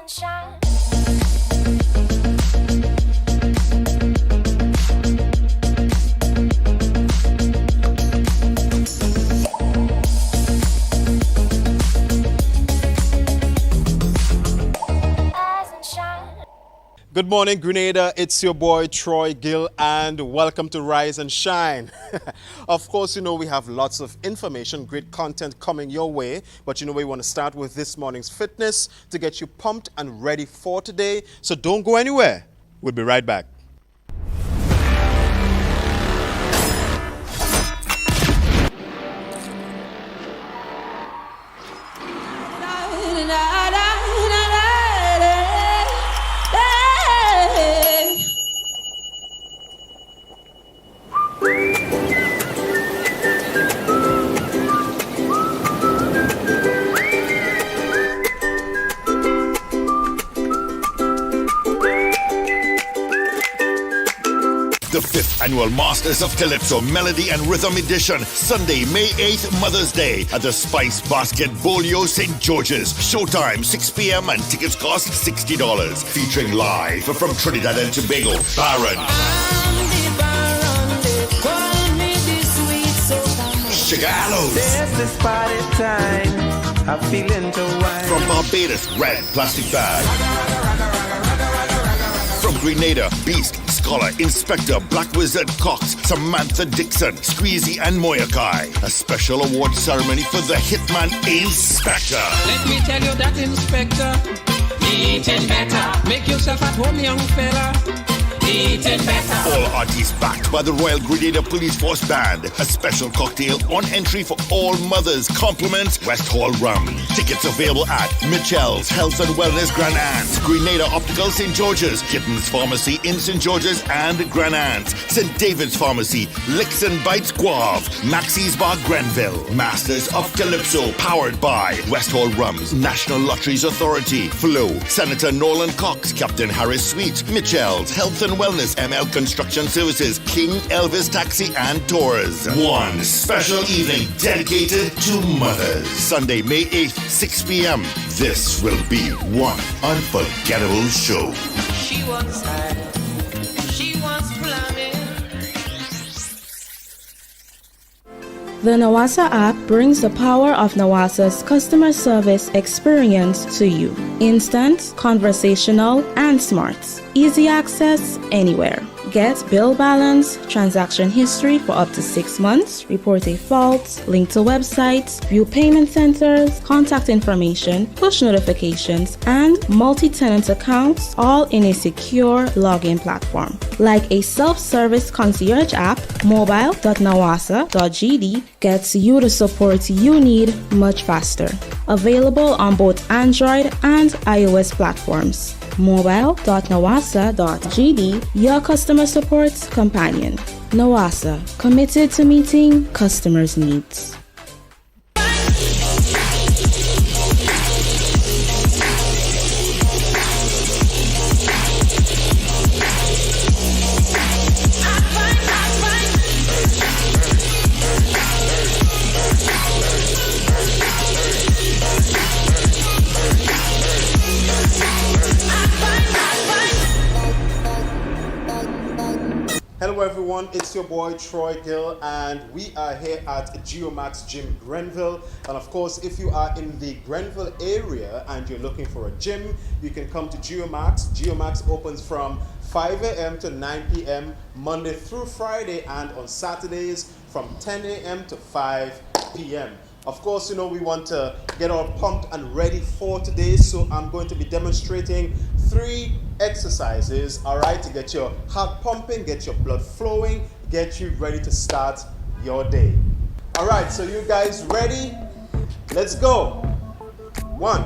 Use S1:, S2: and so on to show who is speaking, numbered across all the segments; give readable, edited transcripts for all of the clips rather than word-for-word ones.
S1: and shine.
S2: Good morning, Grenada. It's your boy Troy Gill, and welcome to Rise and Shine. Of course, you know we have lots of information, great content coming your way, but you know we want to start with this morning's fitness to get you pumped and ready for today. So don't go anywhere. We'll be right back.
S3: The 5th Annual Masters of Calypso Melody and Rhythm Edition, Sunday, May 8th, Mother's Day, at the Spice Basket Bolio St. George's. Showtime, 6 p.m. and tickets cost $60. Featuring live from Trinidad and Tobago, Baron, Shigalos.
S4: This party time, I'm feeling to wine.
S3: From Barbados, Red Plastic Bag. From Grenada, Beast, Scholar, Inspector, Black Wizard, Cox, Samantha Dixon, Squeezy and Moyakai. A special award ceremony for the Hitman Inspector.
S5: Let me tell you that, Inspector, eating better. Make yourself at home, young fella. Eating better.
S3: All artists backed by the Royal Grenada Police Force Band. A special cocktail on entry for all mothers. Compliments West Hall Rum. Tickets available at Mitchell's Health and Wellness Grand Anse, Grenada Optical St. George's, Kittens Pharmacy in St. George's and Grand Anse, St. David's Pharmacy, Licks and Bites Guave, Maxie's Bar Grenville. Masters of Calypso, powered by West Hall Rum's National Lotteries Authority, Flow, Senator Nolan Cox, Captain Harris Suites, Mitchell's Health and Wellness, ML Construction Services, King Elvis Taxi and Tours. One special evening dedicated to mothers. Sunday, May 8th, 6 p.m. This will be one unforgettable show.
S5: She wants style. She wants plumbing.
S6: The Nawasa app brings the power of Nawasa's customer service experience to you. Instant, conversational, and smart. Easy access anywhere. Get bill balance, transaction history for up to 6 months, report a fault, link to websites, view payment centers, contact information, push notifications, and multi-tenant accounts, all in a secure login platform. Like a self-service concierge app, mobile.nawasa.gd gets you the support you need much faster. Available on both Android and iOS platforms. mobile.nawasa.gd, your customer support companion. Nawasa, committed to meeting customers' needs.
S2: Hello everyone, it's your boy Troy Gill, and we are here at Geomax Gym Grenville. And of course, if you are in the Grenville area and you're looking for a gym, you can come to Geomax. Geomax opens from 5 a.m. to 9 p.m. Monday through Friday, and on Saturdays from 10 a.m. to 5 p.m. Of course, you know, we want to get all pumped and ready for today, so I'm going to be demonstrating 3 exercises, all right, to get your heart pumping, get your blood flowing, get you ready to start your day. All right, so you guys ready? Let's go. 1,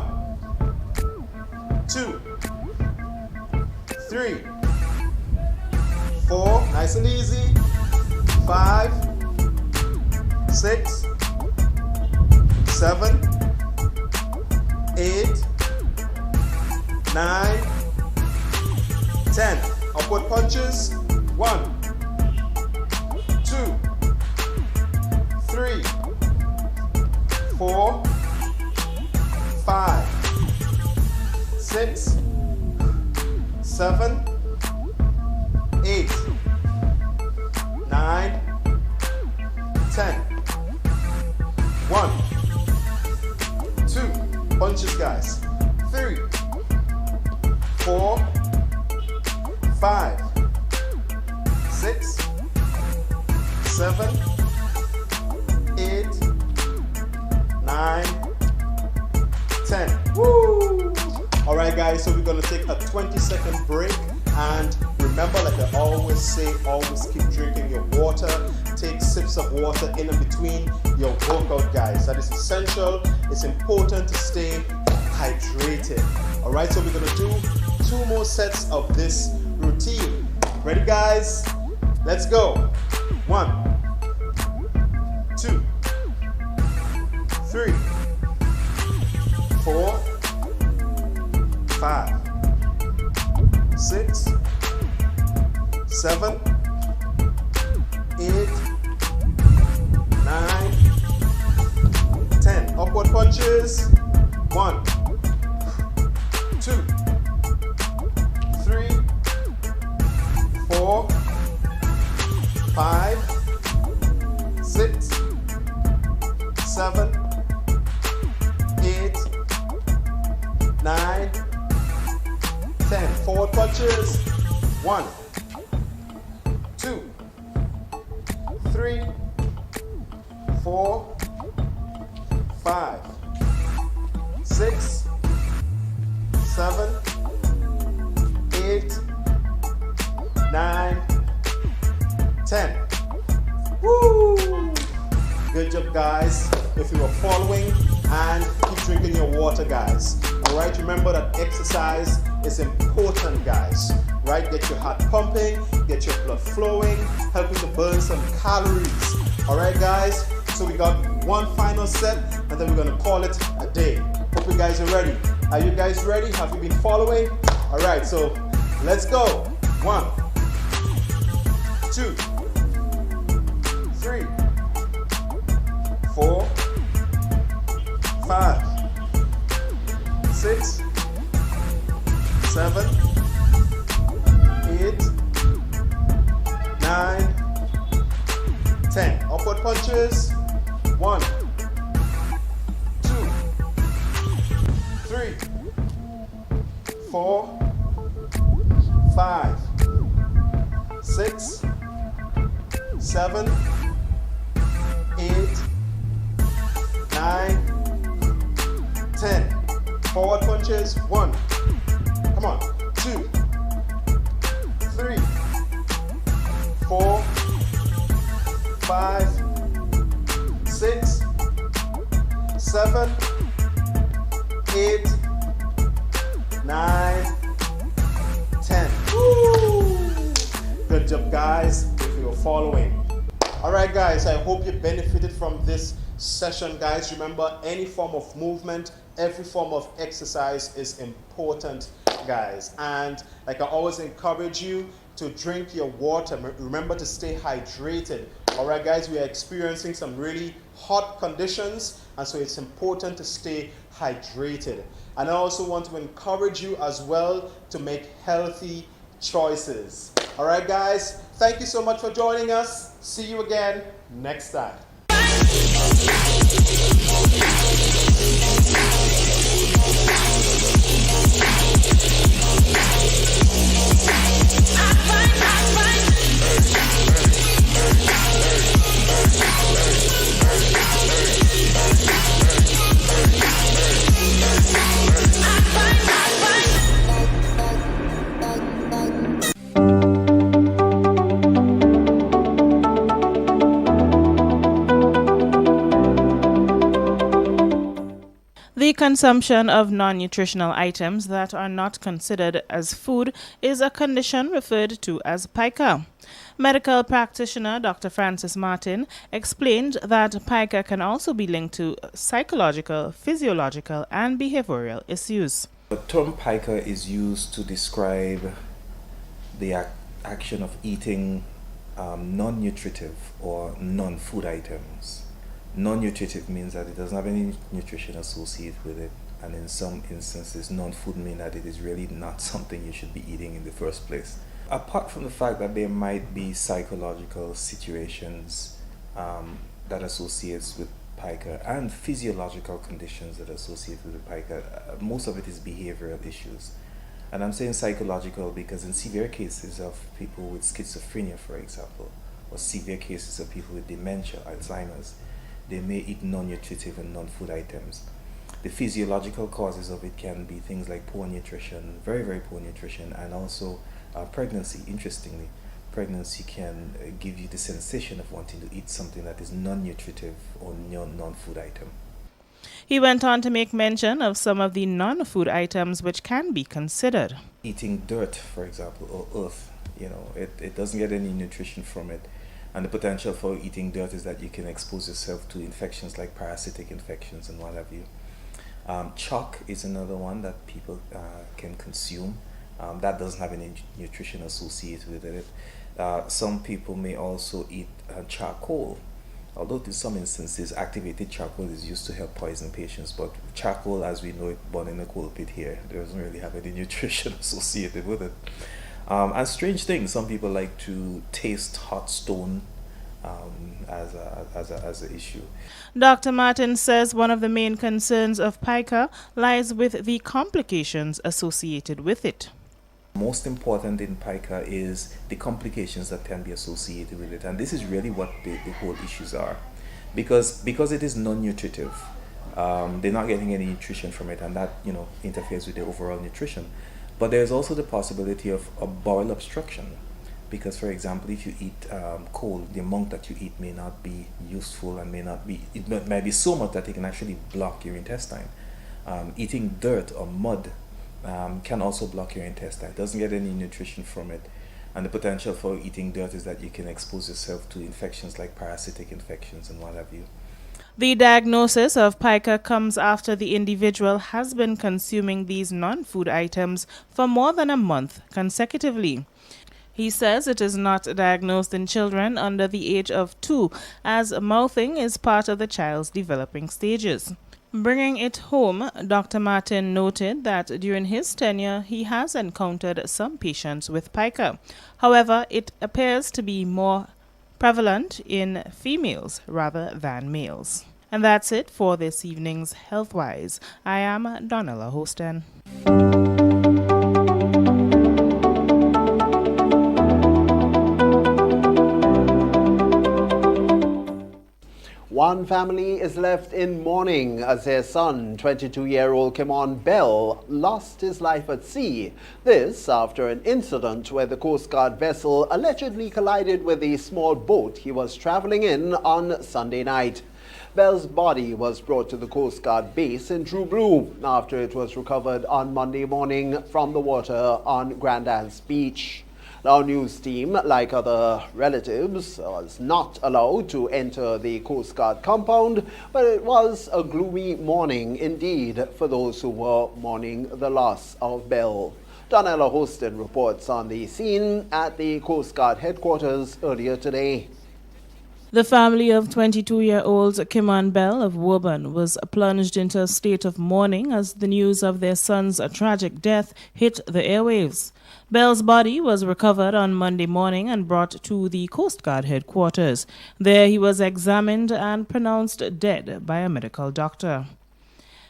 S2: 2, 3, 4, nice and easy. 5, 6, 7, 8, 9, 10. Upward punches. 1, 2, 3, 4, 5, 6, 7, 8, 9, 10. 1, 2, punches guys. 3, 4, 5, 6, 7, 8, 9, 10. Woo! All right, guys, so we're gonna take a 20-second break, and remember, like I always say, always keep drinking your water. Take sips of water in and between your workout, guys. That is essential. It's important to stay hydrated. All right, so we're gonna do 2 more sets of this routine. Ready, guys? Let's go. 1, 2, 3, 4, 5, 6, 7, 8, 9, 10. Upward punches. 1, 2, 3, 4, 5, 6, 7, 8, 9, 10. Forward punches. 1, 2, 3, 4, 5, 6, 7, 8, 9, 10. Woo! Good job, guys. If you were following, and keep drinking your water, guys. All right, remember that exercise is important, guys. Right, get your heart pumping, get your blood flowing, help you to burn some calories. All right, guys. So we got 1 final set, and then we're gonna call it a day. Hope you guys are ready. Are you guys ready? Have you been following? All right, so let's go. 1, 2, 3, 4, 5, 6, 7, 8, 9, 10. Upward punches. 1, 2, 3, 4, 5, 6, 7, 8, 9, 10. Forward punches. 1. Come on. 2, 3, 4, 5, 6, 7, 8, 9, 10. Woo! Good job, guys, if you're following. All right, guys, I hope you benefited from this session, guys. Remember, any form of movement, every form of exercise is important, guys. And like I always encourage you to drink your water. Remember to stay hydrated. All right, guys, we are experiencing some really hot conditions, and so it's important to stay hydrated. And I also want to encourage you as well to make healthy choices. All right, guys, thank you so much for joining us. See you again next time.
S1: The consumption of non-nutritional items that are not considered as food is a condition referred to as pica. Medical practitioner Dr. Francis Martin explained that pica can also be linked to psychological, physiological, and behavioral issues.
S7: The term pica is used to describe the action of eating non-nutritive or non-food items. Non-nutritive means that it doesn't have any nutrition associated with it, and in some instances, non-food mean that it is really not something you should be eating in the first place. Apart from the fact that there might be psychological situations that associates with pica and physiological conditions that associate with the pica, most of it is behavioral issues. And I'm saying psychological because in severe cases of people with schizophrenia, for example, or severe cases of people with dementia, Alzheimer's, they may eat non-nutritive and non-food items. The physiological causes of it can be things like poor nutrition, very, very poor nutrition, and also pregnancy. Interestingly, pregnancy can give you the sensation of wanting to eat something that is non-nutritive or non-food item.
S1: He went on to make mention of some of the non-food items which can be considered.
S7: Eating dirt, for example, or earth, it doesn't get any nutrition from it. And the potential for eating dirt is that you can expose yourself to infections like parasitic infections and what have you. Chalk is another one that people can consume. That doesn't have any nutrition associated with it. Some people may also eat charcoal, although in some instances activated charcoal is used to help poison patients, but charcoal as we know it born in a coal pit here, doesn't really have any nutrition associated with it. And strange things, some people like to taste hot stone as an issue.
S1: Dr. Martin says one of the main concerns of pica lies with the complications associated with it.
S7: Most important in pica is the complications that can be associated with it, and this is really what the whole issues are, because it is non-nutritive. They're not getting any nutrition from it, and that interferes with the overall nutrition. But there's also the possibility of a bowel obstruction, because, for example, if you eat coal, the amount that you eat may not be useful and it might be so much that it can actually block your intestine. Eating dirt or mud can also block your intestine. It doesn't get any nutrition from it. And the potential for eating dirt is that you can expose yourself to infections like parasitic infections and what have you.
S1: The diagnosis of pica comes after the individual has been consuming these non-food items for more than a month consecutively. He says it is not diagnosed in children under the age of 2, as mouthing is part of the child's developing stages. Bringing it home, Dr. Martin noted that during his tenure, he has encountered some patients with pica. However, it appears to be more prevalent in females rather than males. And that's it for this evening's Healthwise. I am Donella Hostin.
S8: One family is left in mourning as their son, 22-year-old Kimon Bell, lost his life at sea. This after an incident where the Coast Guard vessel allegedly collided with a small boat he was traveling in on Sunday night. Bell's body was brought to the Coast Guard base in True Blue after it was recovered on Monday morning from the water on Grand Anse Beach. Our news team, like other relatives, was not allowed to enter the Coast Guard compound, but it was a gloomy morning indeed for those who were mourning the loss of Bell. Donella Hostin reports on the scene at the Coast Guard headquarters earlier today.
S1: The family of 22-year-old Kimon Bell of Woburn was plunged into a state of mourning as the news of their son's tragic death hit the airwaves. Bell's body was recovered on Monday morning and brought to the Coast Guard headquarters. There he was examined and pronounced dead by a medical doctor.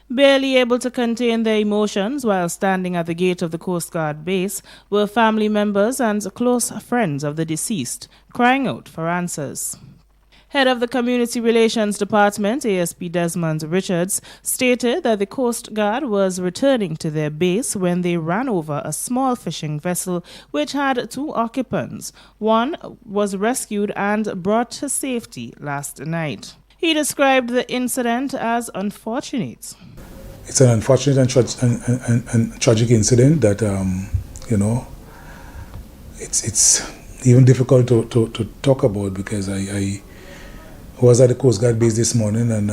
S1: Barely able to contain their emotions while standing at the gate of the Coast Guard base were family members and close friends of the deceased, crying out for answers. Head of the Community Relations Department, ASP Desmond Richards, stated that the Coast Guard was returning to their base when they ran over a small fishing vessel which had 2 occupants. One was rescued and brought to safety last night. He described the incident as unfortunate.
S9: It's an unfortunate and tragic incident that, it's even difficult to talk about because I was at the Coast Guard base this morning and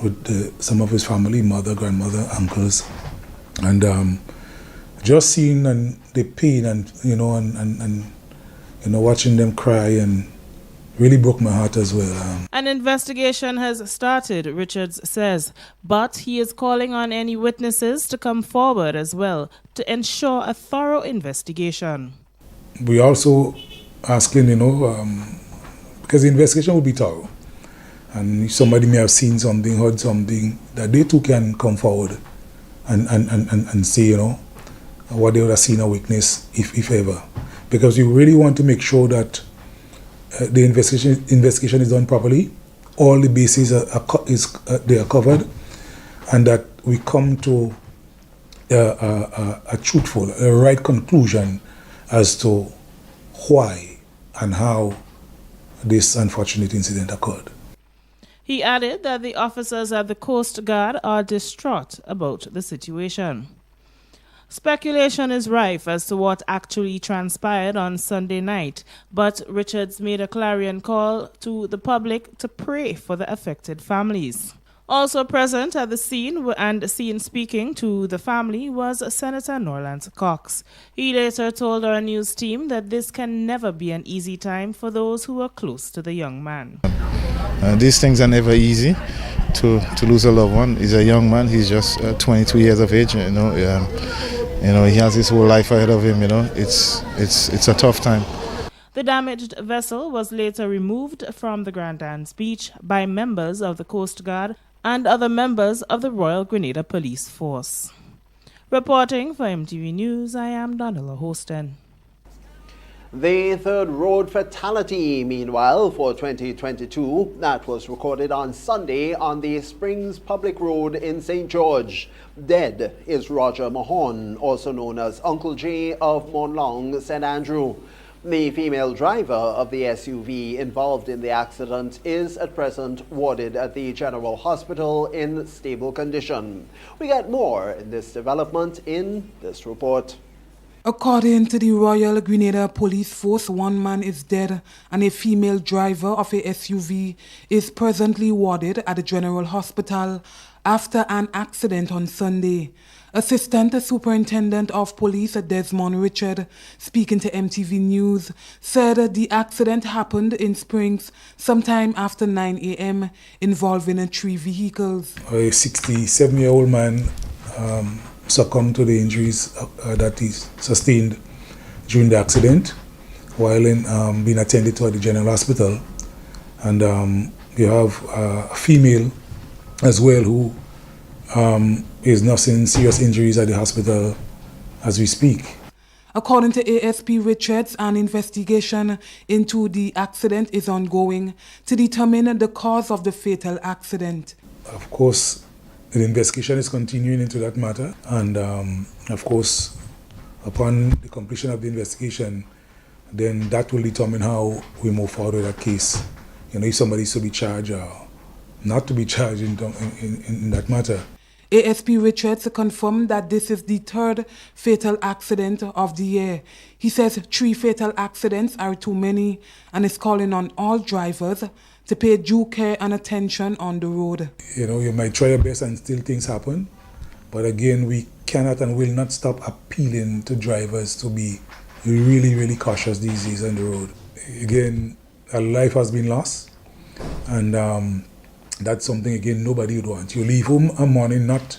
S9: with some of his family, mother, grandmother, uncles, and just seeing the pain and watching them cry and really broke my heart as well.
S1: An investigation has started, Richards says, but he is calling on any witnesses to come forward as well to ensure a thorough investigation.
S9: We also asking, because the investigation will be thorough, and somebody may have seen something, heard something, that they too can come forward and say, what they would have seen or witnessed, if ever. Because we really want to make sure that the investigation is done properly, all the bases they are covered, and that we come to a truthful, a right conclusion as to why and how this unfortunate incident occurred.
S1: He added that the officers at the Coast Guard are distraught about the situation. Speculation is rife as to what actually transpired on Sunday night, but Richards made a clarion call to the public to pray for the affected families. Also present at the scene and speaking to the family was Senator Norlance Cox. He later told our news team that this can never be an easy time for those who are close to the young man.
S10: These things are never easy. To lose a loved one. He's a young man. He's just 22 years of age. He has his whole life ahead of him. It's a tough time.
S1: The damaged vessel was later removed from the Grand Anse Beach by members of the Coast Guard and other members of the Royal Grenada Police Force. Reporting for MTV News, I am Donella Hostin.
S8: The third road fatality, meanwhile, for 2022, that was recorded on Sunday on the Springs Public Road in St. George. Dead is Roger Mahon, also known as Uncle J of Monlong, St. Andrew. The female driver of the SUV involved in the accident is at present warded at the General Hospital in stable condition. We get more in this development in this report.
S11: According to the Royal Grenada Police Force, one man is dead and a female driver of a SUV is presently warded at the General Hospital after an accident on Sunday. Assistant Superintendent of Police Desmond Richard, speaking to MTV News, said the accident happened in Springs sometime after 9 a.m. involving 3 vehicles.
S9: A 67-year-old man succumbed to the injuries that he sustained during the accident while being attended to at the General Hospital. And you have a female as well who is nursing serious injuries at the hospital as we speak.
S11: According to ASP Richards, an investigation into the accident is ongoing to determine the cause of the fatal accident.
S9: Of course, the investigation is continuing into that matter, and of course, upon the completion of the investigation, then that will determine how we move forward with that case. If somebody is to be charged or not to be charged in that matter.
S11: ASP Richards confirmed that this is the third fatal accident of the year. He says 3 fatal accidents are too many and is calling on all drivers to pay due care and attention on the road.
S9: You might try your best and still things happen, but again, we cannot and will not stop appealing to drivers to be really, really cautious these days on the road. Again, a life has been lost, and that's something, again, nobody would want. You leave home a morning not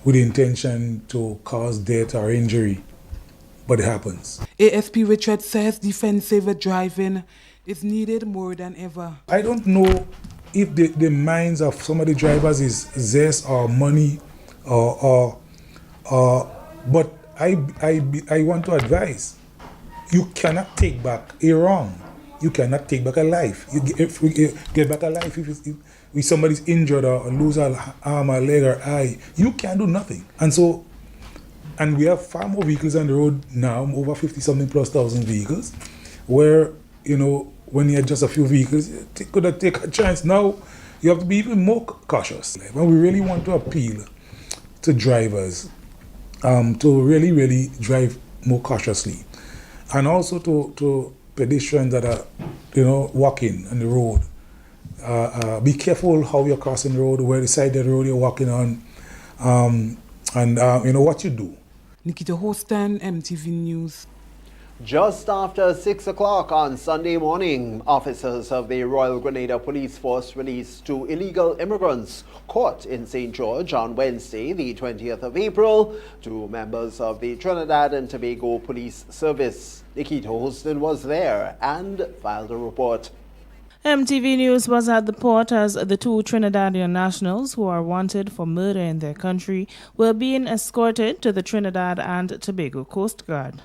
S9: with the intention to cause death or injury, but it happens.
S11: ASP Richard says defensive driving is needed more than ever.
S9: I don't know if the minds of some of the drivers is zest or money, but I want to advise, you cannot take back a wrong. You cannot take back a life. You get back a life if somebody's injured or lose an arm or leg or eye. You can't do nothing. And we have far more vehicles on the road now, over 50-something plus thousand vehicles, where, when you had just a few vehicles, you could have taken a chance. Now, you have to be even more cautious. When we really want to appeal to drivers to really, really drive more cautiously, and also to pedestrians that are, walking on the road. Be careful how you're crossing the road, where the side of the road you're walking on, and what you do.
S11: Nikita Hostin, MTV News.
S8: Just after 6 o'clock on Sunday morning, officers of the Royal Grenada Police Force released 2 illegal immigrants caught in St. George on Wednesday, the 20th of April, 2 members of the Trinidad and Tobago Police Service. Nikita Holston was there and filed a report.
S1: MTV News was at the port as the 2 Trinidadian nationals who are wanted for murder in their country were being escorted to the Trinidad and Tobago Coast Guard.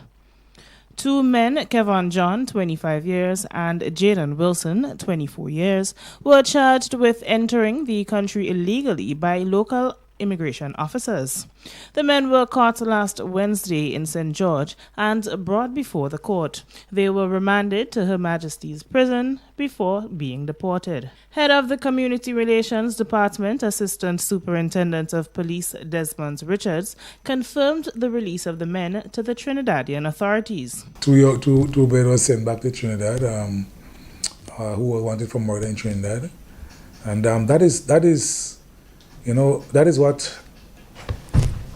S1: 2 men, Kevin John, 25 years, and Jaden Wilson, 24 years, were charged with entering the country illegally by local immigration officers. The men were caught last Wednesday in St. George and brought before the court. They were remanded to Her Majesty's Prison before being deported. Head of the Community Relations Department, Assistant Superintendent of Police Desmond Richards, confirmed the release of the men to the Trinidadian authorities.
S9: 2 men were sent back to Trinidad who were wanted for murder in Trinidad. And that is what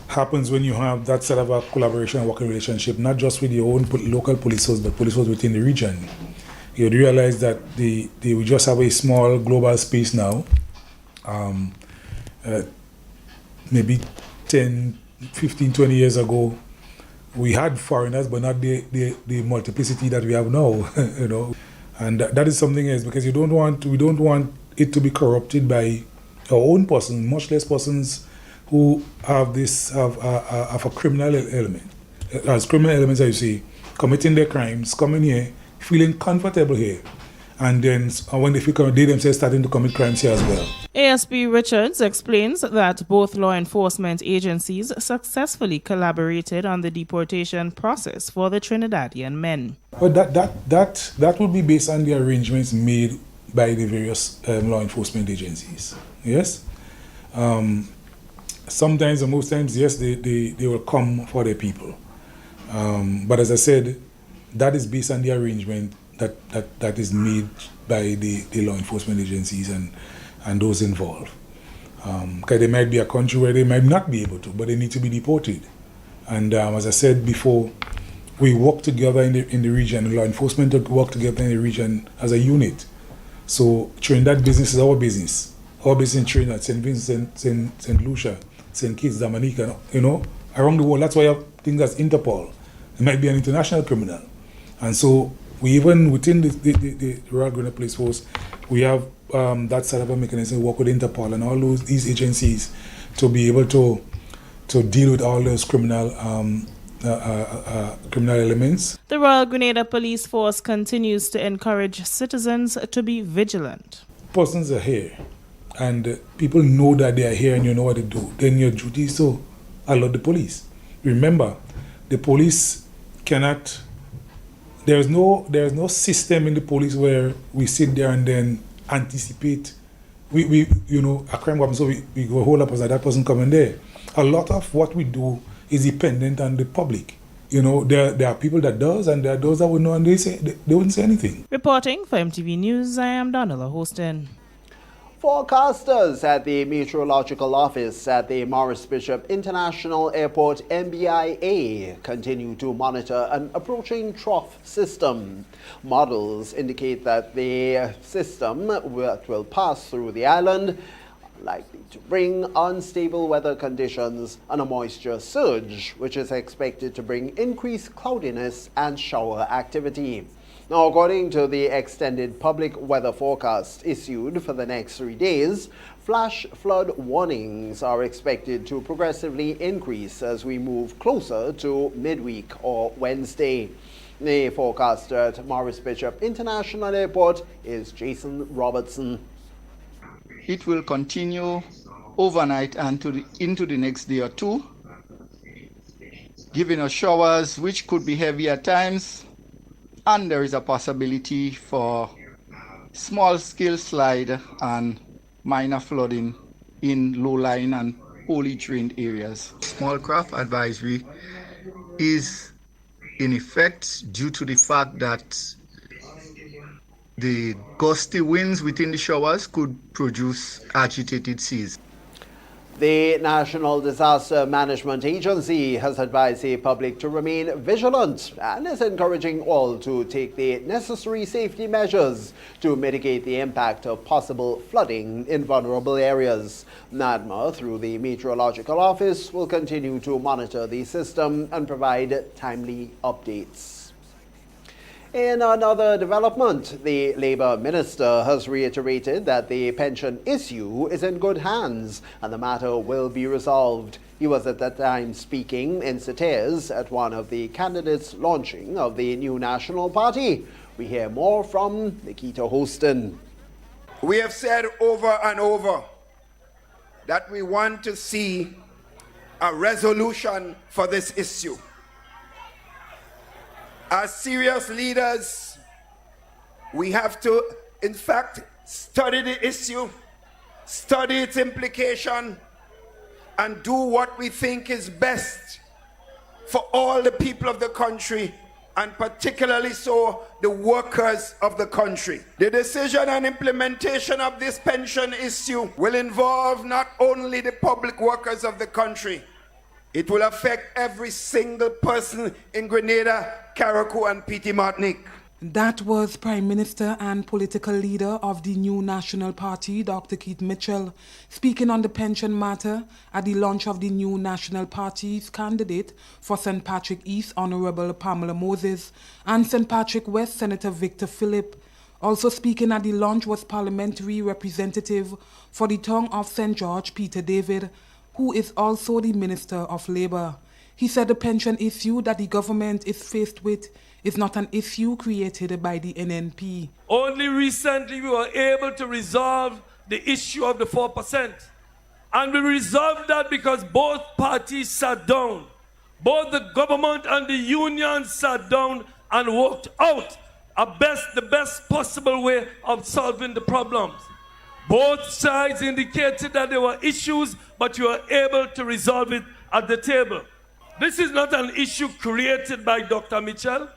S9: happens when you have that sort of a collaboration and working relationship, not just with your own local police force, but police force within the region. You realize that we just have a small global space now. Maybe 10, 15, 20 years ago, we had foreigners, but not the multiplicity that we have now, you know. And that is something else, because we don't want it to be corrupted by our own person, much less persons who have a criminal element. As criminal elements, as you say, committing their crimes, coming here, feeling comfortable here, and then when they themselves starting to commit crimes here as well.
S1: ASP Richards explains that both law enforcement agencies successfully collaborated on the deportation process for the Trinidadian men.
S9: But that would be based on the arrangements made by the various law enforcement agencies. Yes? Sometimes or most times, yes, they will come for their people. But as I said, that is based on the arrangement that is made by the law enforcement agencies and those involved. Because there might be a country where they might not be able to, but they need to be deported. And as I said before, we work together in the region, law enforcement work together in the region as a unit. So Trinidad business is our business. Our business in Trinidad, St. Vincent, St. Lucia, St. Kitts, Dominica, around the world. That's why you have things as Interpol. It might be an international criminal. And so we even within the Royal Grenada Police Force, we have that sort of a mechanism, work with Interpol and all these agencies to be able to deal with all those criminal elements.
S1: The Royal Grenada Police Force continues to encourage citizens to be vigilant.
S9: Persons are here, and people know that they are here and you know what to do. Then your duty is to alert the police. Remember, the police cannot. There's no system in the police where we sit there and then anticipate. We a crime happens, so we go hold up as that person coming there. A lot of what we do is dependent on the public. There are people that does, and there are those that would know, and they wouldn't say anything.
S1: Reporting for MTV News, I am Donella Hostin.
S8: Forecasters at the Meteorological Office at the Maurice Bishop International Airport MBIA continue to monitor an approaching trough system. Models indicate that the system that will pass through the island likely to bring unstable weather conditions and a moisture surge, which is expected to bring increased cloudiness and shower activity. Now, according to the extended public weather forecast issued for the next 3 days, flash flood warnings are expected to progressively increase as we move closer to midweek or Wednesday. The forecaster at Maurice Bishop International Airport is Jason Robertson.
S12: It will continue overnight and into the next day or two, giving us showers which could be heavy at times, and there is a possibility for small-scale slide and minor flooding in low-lying and poorly drained areas. Small craft advisory is in effect due to the fact that the gusty winds within the showers could produce agitated seas.
S8: The National Disaster Management Agency has advised the public to remain vigilant and is encouraging all to take the necessary safety measures to mitigate the impact of possible flooding in vulnerable areas. NADMA, through the Meteorological Office, will continue to monitor the system and provide timely updates. In another development, the Labour Minister has reiterated that the pension issue is in good hands and the matter will be resolved. He was at that time speaking in Sateers at one of the candidates' launching of the new National Party. We hear more from Nikita Hostin.
S13: We have said over and over that we want to see a resolution for this issue. As serious leaders, we have to, in fact, study the issue, study its implication, and do what we think is best for all the people of the country, and particularly so the workers of the country. The decision and implementation of this pension issue will involve not only the public workers of the country, it will affect every single person in Grenada, Carriacou, and Petite Martinique.
S11: That was Prime Minister and political leader of the new National Party, Dr. Keith Mitchell, speaking on the pension matter at the launch of the new National Party's candidate for St. Patrick East, Honorable Pamela Moses, and St. Patrick West, Senator Victor Philip. Also speaking at the launch was Parliamentary Representative for the Tongue of St. George, Peter David, who is also the Minister of Labour. He said the pension issue that the government is faced with is not an issue created by the NNP.
S14: Only recently we were able to resolve the issue of the 4%. And we resolved that because both parties sat down. Both the government and the union sat down and worked out the best possible way of solving the problems. Both sides indicated that there were issues, but you were able to resolve it at the table. This is not an issue created by Dr. Mitchell.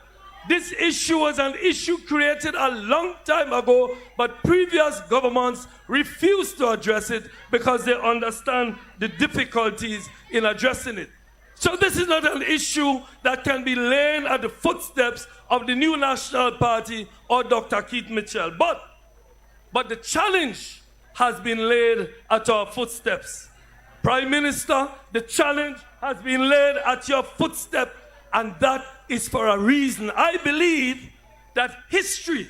S14: This issue was an issue created a long time ago, but previous governments refused to address it because they understand the difficulties in addressing it. So this is not an issue that can be laid at the footsteps of the new National Party or Dr. Keith Mitchell. But the challenge has been laid at our footsteps. Prime Minister, the challenge has been laid at your footstep, and that is for a reason. I believe that history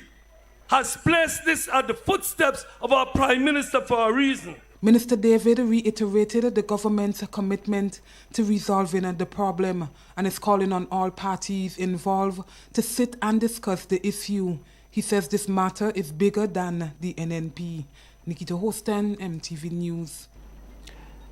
S14: has placed this at the footsteps of our Prime Minister for a reason.
S11: Minister David reiterated the government's commitment to resolving the problem and is calling on all parties involved to sit and discuss the issue. He says this matter is bigger than the NNP. Nikita Hostin, MTV News.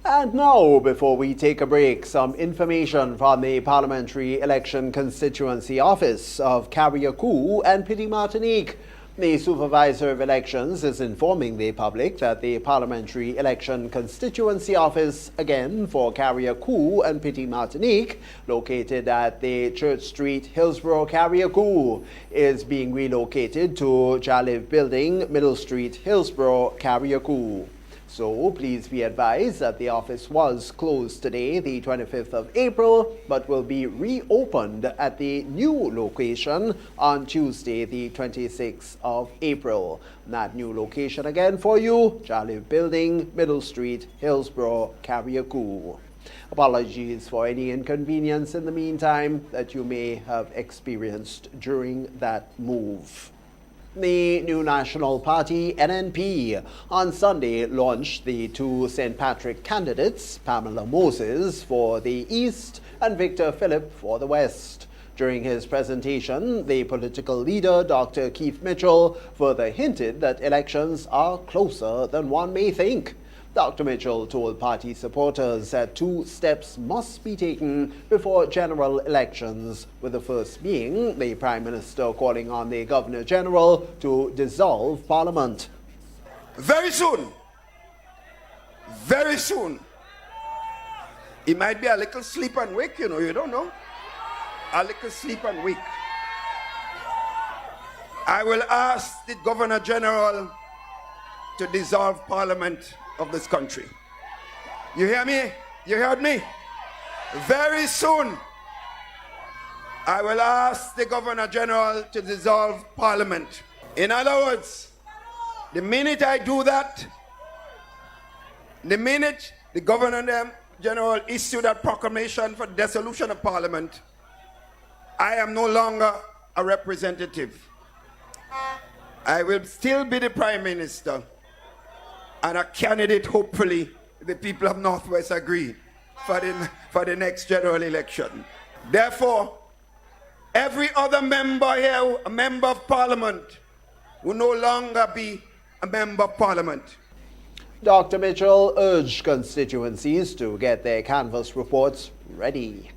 S8: And now, before we take a break, some information from the Parliamentary Election Constituency Office of Carriacou and Petite Martinique. The Supervisor of Elections is informing the public that the Parliamentary Election Constituency Office, again for Carriacou and Petite Martinique, located at the Church Street, Hillsborough, Carriacou, is being relocated to Jaliv Building, Middle Street, Hillsborough, Carriacou. So please be advised that the office was closed today, the 25th of April, but will be reopened at the new location on Tuesday, the 26th of April. That new location again for you, Jaliv Building, Middle Street, Hillsborough, Carriacou. Apologies for any inconvenience in the meantime that you may have experienced during that move. The new National Party, NNP, on Sunday launched the two St. Patrick candidates, Pamela Moses for the East and Victor Philip for the West. During his presentation, the political leader, Dr. Keith Mitchell, further hinted that elections are closer than one may think. Dr. Mitchell told party supporters that 2 steps must be taken before general elections, with the first being the Prime Minister calling on the Governor-General to dissolve Parliament.
S13: Very soon, it might be a little sleep and wake, you don't know. A little sleep and wake. I will ask the Governor-General to dissolve Parliament of this country. You hear me? You heard me? Very soon, I will ask the Governor General to dissolve Parliament. In other words, the minute I do that, the minute the Governor General issue that proclamation for dissolution of Parliament, I am no longer a representative. I will still be the Prime Minister and a candidate, hopefully, the people of Northwest agree, for the next general election. Therefore, every other member here, a member of Parliament, will no longer be a member of Parliament.
S8: Dr. Mitchell urged constituencies to get their canvass reports ready.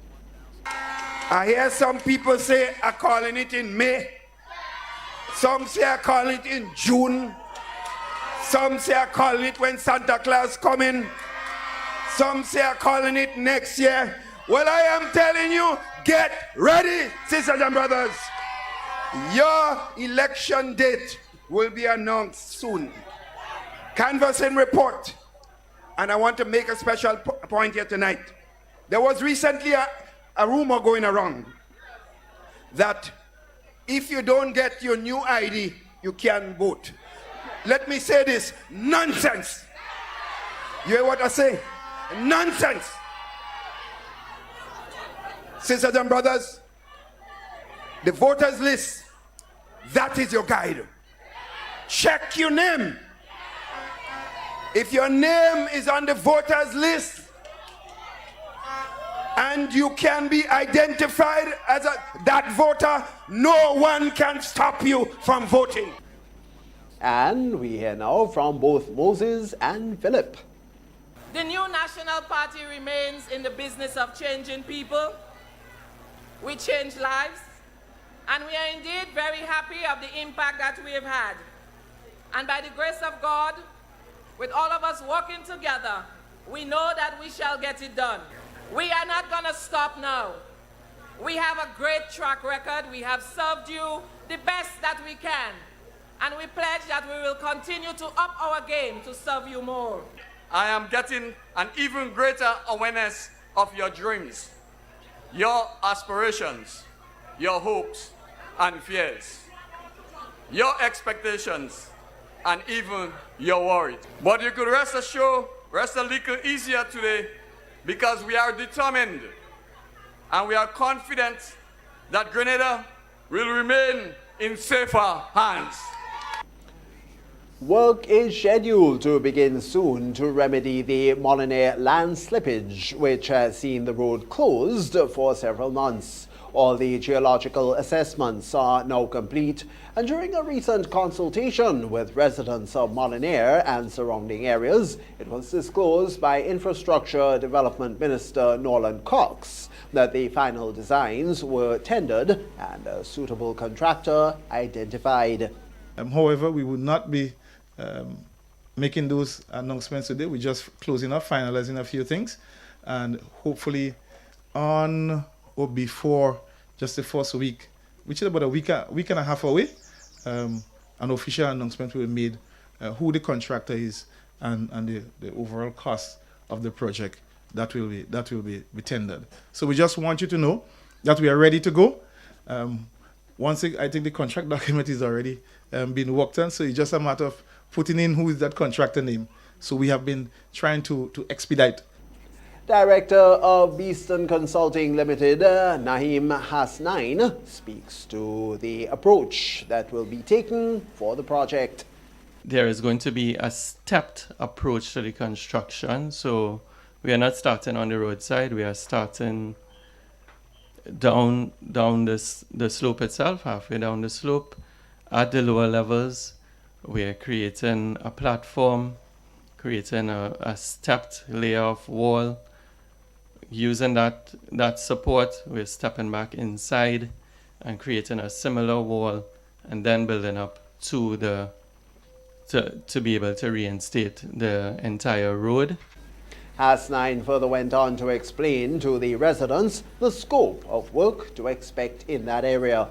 S13: I hear some people say I'm calling it in May. Some say I'm calling it in June. Some say I'm calling it when Santa Claus coming. Some say I'm calling it next year. Well, I am telling you, get ready, sisters and brothers. Your election date will be announced soon. Canvassing report. And I want to make a special point here tonight. There was recently a rumor going around that if you don't get your new ID, you can't vote. Let me say this, nonsense. You hear what I say? Nonsense. Sisters and brothers, the voters list, that is your guide. Check your name. If your name is on the voters list and you can be identified as that voter, no one can stop you from voting.
S8: And we hear now from both Moses and Philip.
S15: The new National Party remains in the business of changing people. We change lives, and we are indeed very happy of the impact that we have had. And by the grace of God, with all of us working together, we know that we shall get it done. We are not going to stop now. We have a great track record. We have served you the best that we can. And we pledge that we will continue to up our game to serve you more.
S16: I am getting an even greater awareness of your dreams, your aspirations, your hopes and fears, your expectations, and even your worries. But you could rest assured, rest a little easier today, because we are determined and we are confident that Grenada will remain in safer hands.
S8: Work is scheduled to begin soon to remedy the Molyneux land slippage, which has seen the road closed for several months. All the geological assessments are now complete, and during a recent consultation with residents of Molyneux and surrounding areas, it was disclosed by Infrastructure Development Minister Nolan Cox that the final designs were tendered and a suitable contractor identified.
S10: However, we would not be making those announcements today. We're just closing up, finalizing a few things, and hopefully on or before just the first week, which is about a week and a half away, an official announcement will be made who the contractor is and the overall cost of the project that will be tendered. So we just want you to know that we are ready to go. I think the contract document is already been worked on, so it's just a matter of putting in who is that contractor name. So we have been trying to expedite.
S8: Director of Beeston Consulting Limited, Naheem Hasnain, speaks to the approach that will be taken for the project.
S17: There is going to be a stepped approach to the construction. So we are not starting on the roadside. We are starting down the slope itself, halfway down the slope. At the lower levels, we are creating a platform, creating a stepped layer of wall. Using that support, we're stepping back inside and creating a similar wall, and then building up to be able to reinstate the entire road.
S8: Hasnain further went on to explain to the residents the scope of work to expect in that area.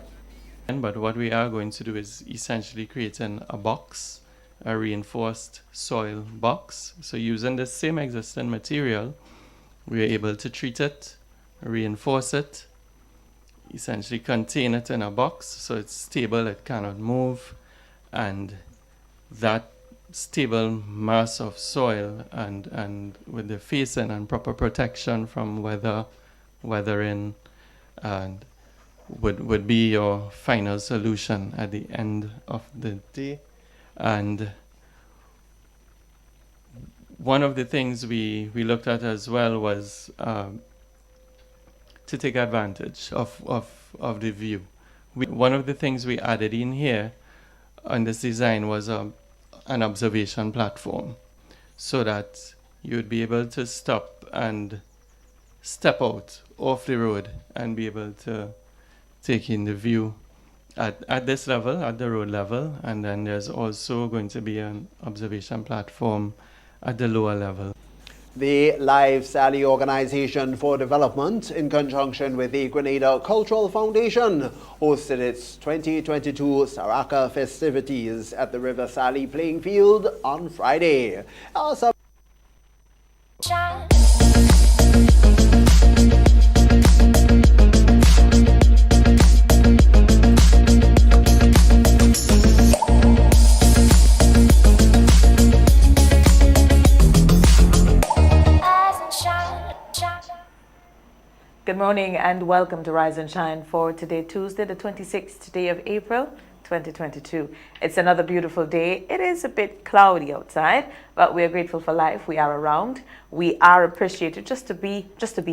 S17: But what we are going to do is essentially creating a box a reinforced soil box. So using the same existing material, we are able to treat it, reinforce it, essentially contain it in a box so it's stable, it cannot move, and that stable mass of soil and with the facing and proper protection from weathering, and would be your final solution at the end of the day. And one of the things we looked at as well was to take advantage of the view. One of the things we added in here on this design was an observation platform, so that you would be able to stop and step out off the road and be able to take in the view at this level, at the road level, and then there's also going to be an observation platform at the lower level.
S8: The Live Sally Organization for Development, in conjunction with the Grenada Cultural Foundation, hosted its 2022 Saraka festivities at the River Sally playing field on Friday.
S18: Good morning and welcome to Rise and Shine for today, Tuesday, the 26th day of April, 2022. It's another beautiful day. It is a bit cloudy outside, but we are grateful for life. We are around. We are appreciated just to be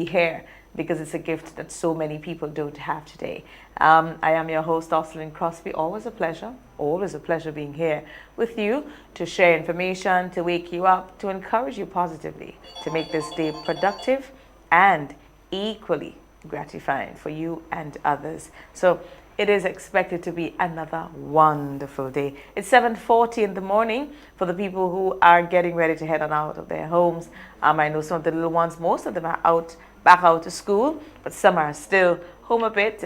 S18: here, because it's a gift that so many people don't have today. I am your host, Osselin Crosby. Always a pleasure being here with you to share information, to wake you up, to encourage you positively, to make this day productive and equally gratifying for you and others. So it is expected to be another wonderful day. It's 7:40 in the morning for the people who are getting ready to head on out of their homes. I know some of the little ones, most of them are back out to school, but some are still home a bit,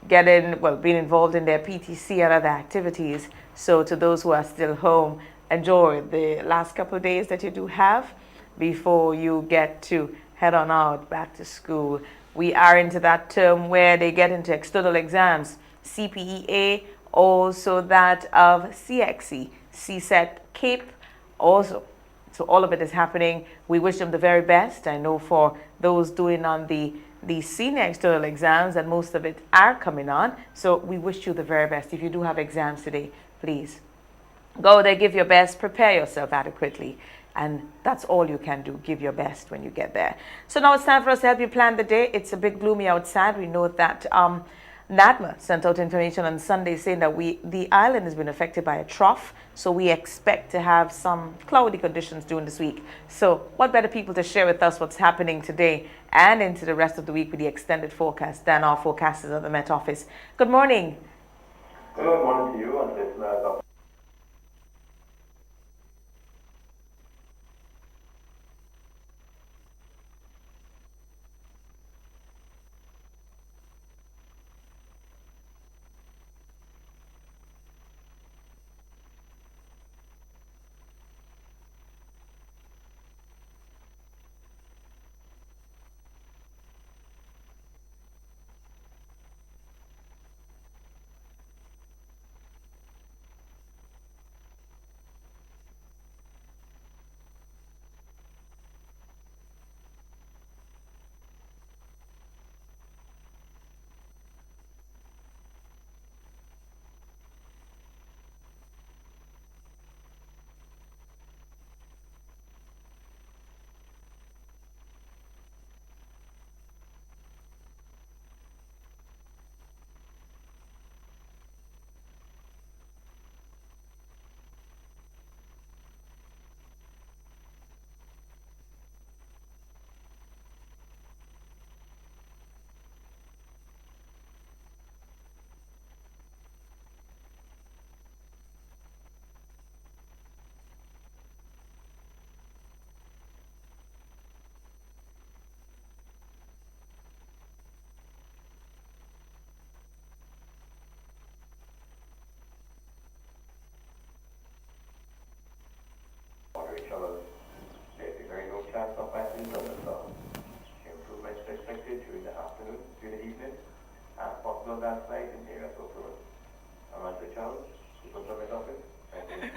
S18: being involved in their PTC and other activities. So to those who are still home, enjoy the last couple of days that you do have before you get to head on out back to school. We are into that term where they get into external exams, CPEA, also that of CXE, CSET, CAPE also. So all of it is happening. We wish them the very best. I know for those doing on the senior external exams, and most of it are coming on. So we wish you the very best. If you do have exams today, please go there, give your best, prepare yourself adequately. And that's all you can do. Give your best when you get there. So now it's time for us to help you plan the day. It's a bit gloomy outside. We know that NADMA sent out information on Sunday saying that the island has been affected by a trough. So we expect to have some cloudy conditions during this week. So what better people to share with us what's happening today and into the rest of the week with the extended forecast than our forecasters at the Met Office. Good morning.
S19: Good morning to you and listeners of flood last night in areas of Florida. I'm Andrew Charles, People's Government Office. Thank you.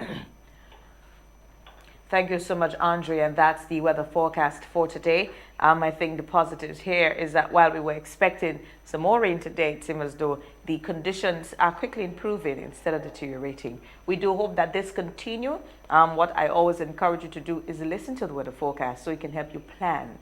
S18: Thank you so much, Andre, and that's the weather forecast for today. I think the positives here is that while we were expecting some more rain today, it seems as though the conditions are quickly improving instead of deteriorating. We do hope that this continue. What I always encourage you to do is listen to the weather forecast so it can help you plan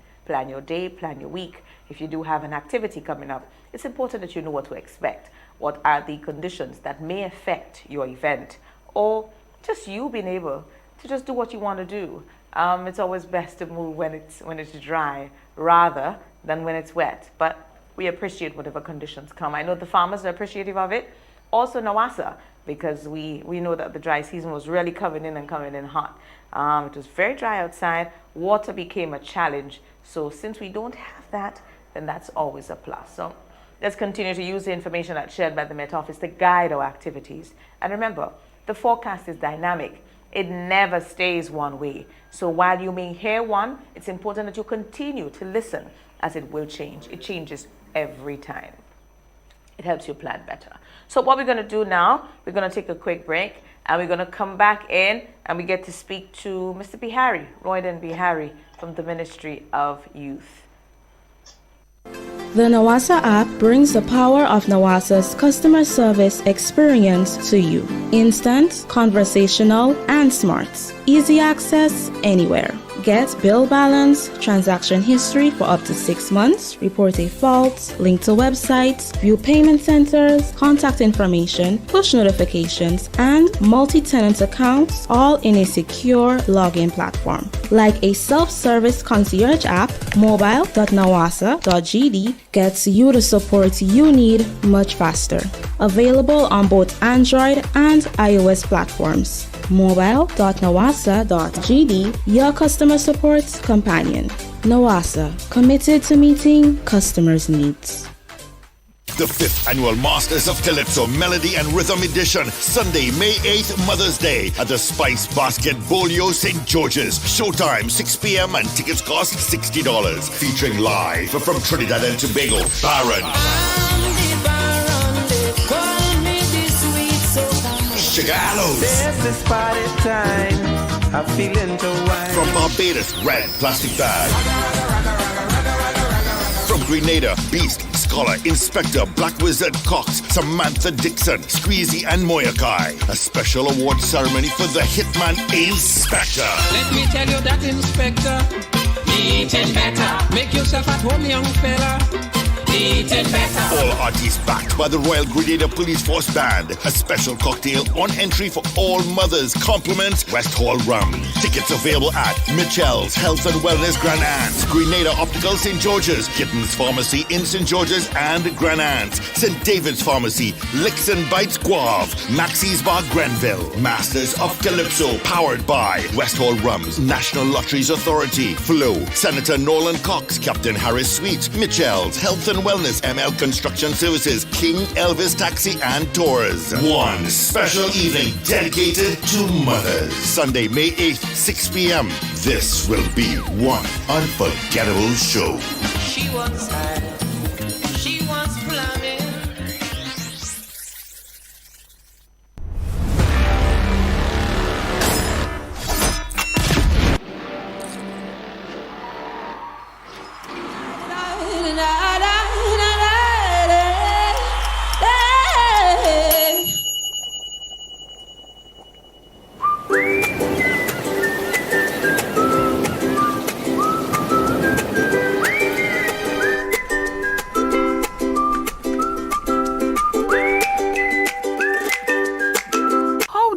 S18: your day, plan your week. If you do have an activity coming up, it's important that you know what to expect. What are the conditions that may affect your event, or just you being able to just do what you want to do. It's always best to move when it's dry rather than when it's wet. But we appreciate whatever conditions come. I know the farmers are appreciative of it. Also NWASA, because we know that the dry season was really coming in hot. It was very dry outside. Water became a challenge. So since we don't have that, then that's always a plus. So let's continue to use the information that's shared by the Met Office to guide our activities. And remember, the forecast is dynamic. It never stays one way. So while you may hear one, it's important that you continue to listen, as it will change. It changes every time. It helps you plan better. So what we're going to do now, we're going to take a quick break, and we're going to come back in and we get to speak to Mr. Bihari, Royden Bihari from the Ministry of Youth.
S6: The NWASA app brings the power of NWASA's customer service experience to you. Instant, conversational, and smart. Easy access anywhere. Get bill balance, transaction history for up to 6 months, report a fault, link to websites, view payment centers, contact information, push notifications, and multi-tenant accounts, all in a secure login platform. Like a self-service concierge app, mobile.nawasa.gd gets you the support you need much faster. Available on both Android and iOS platforms. mobile.nawasa.gd, your customer support companion. NWASA, committed to meeting customers' needs.
S3: The 5th Annual Masters of Calypso Melody and Rhythm Edition, Sunday, May 8th, Mother's Day, at the Spice Basket Bolio St. George's. Showtime, 6 p.m. and tickets cost $60. Featuring live from Trinidad and Tobago, Baron, Chigalos.
S4: This party time, I'm feeling to wine.
S3: From Barbados, Red Plastic Bag. From Grenada, Beast, Scholar, Inspector, Black Wizard, Cox, Samantha Dixon, Squeezy, and Moyakai. A special award ceremony for the Hitman Inspector.
S5: Let me tell you that, Inspector, eating better. Make yourself at home, young fella. Eating better.
S3: All artists backed by the Royal Grenada Police Force Band. A special cocktail on entry for all mothers. Compliments West Hall Rum. Tickets available at Mitchell's Health and Wellness Grand Anse, Grenada Optical St. George's, Kittens Pharmacy in St. George's and Grand Anse, St. David's Pharmacy, Licks and Bites Guave, Maxie's Bar Grenville. Masters of Calypso, powered by West Hall Rum's National Lotteries Authority, Flow, Senator Nolan Cox, Captain Harris Suites, Mitchell's Health and Wellness, ML Construction Services, King Elvis Taxi and Tours. One special evening dedicated to mothers. Sunday, May 8th, 6 p.m. This will be one unforgettable show.
S5: She wants high. She wants plumbing.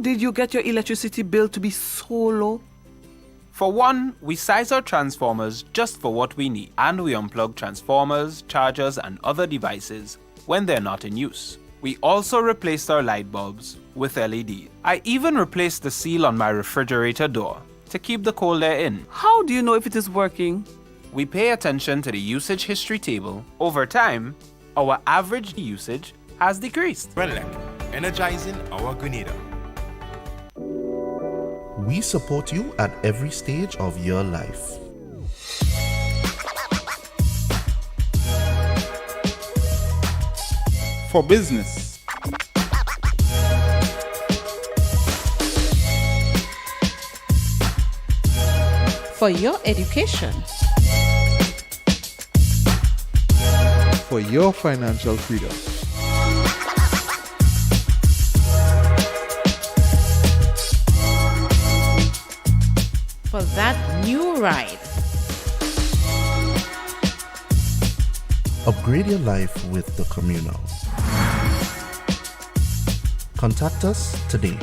S20: Did you get your electricity bill to be so low? For one, we size our transformers just for what we need, and we unplug transformers, chargers, and other devices when they're not in use. We also replaced our light bulbs with LED. I even replaced the seal on my refrigerator door to keep the cold air in.
S11: How do you know if it is working?
S20: We pay attention to the usage history table. Over time, our average usage has decreased.
S21: Renelec, energizing our Grenada.
S22: We support you at every stage of your life.
S2: for business.
S7: For your education.
S23: For your financial freedom.
S7: For that new ride.
S22: Upgrade your life with the Communal. Contact us today.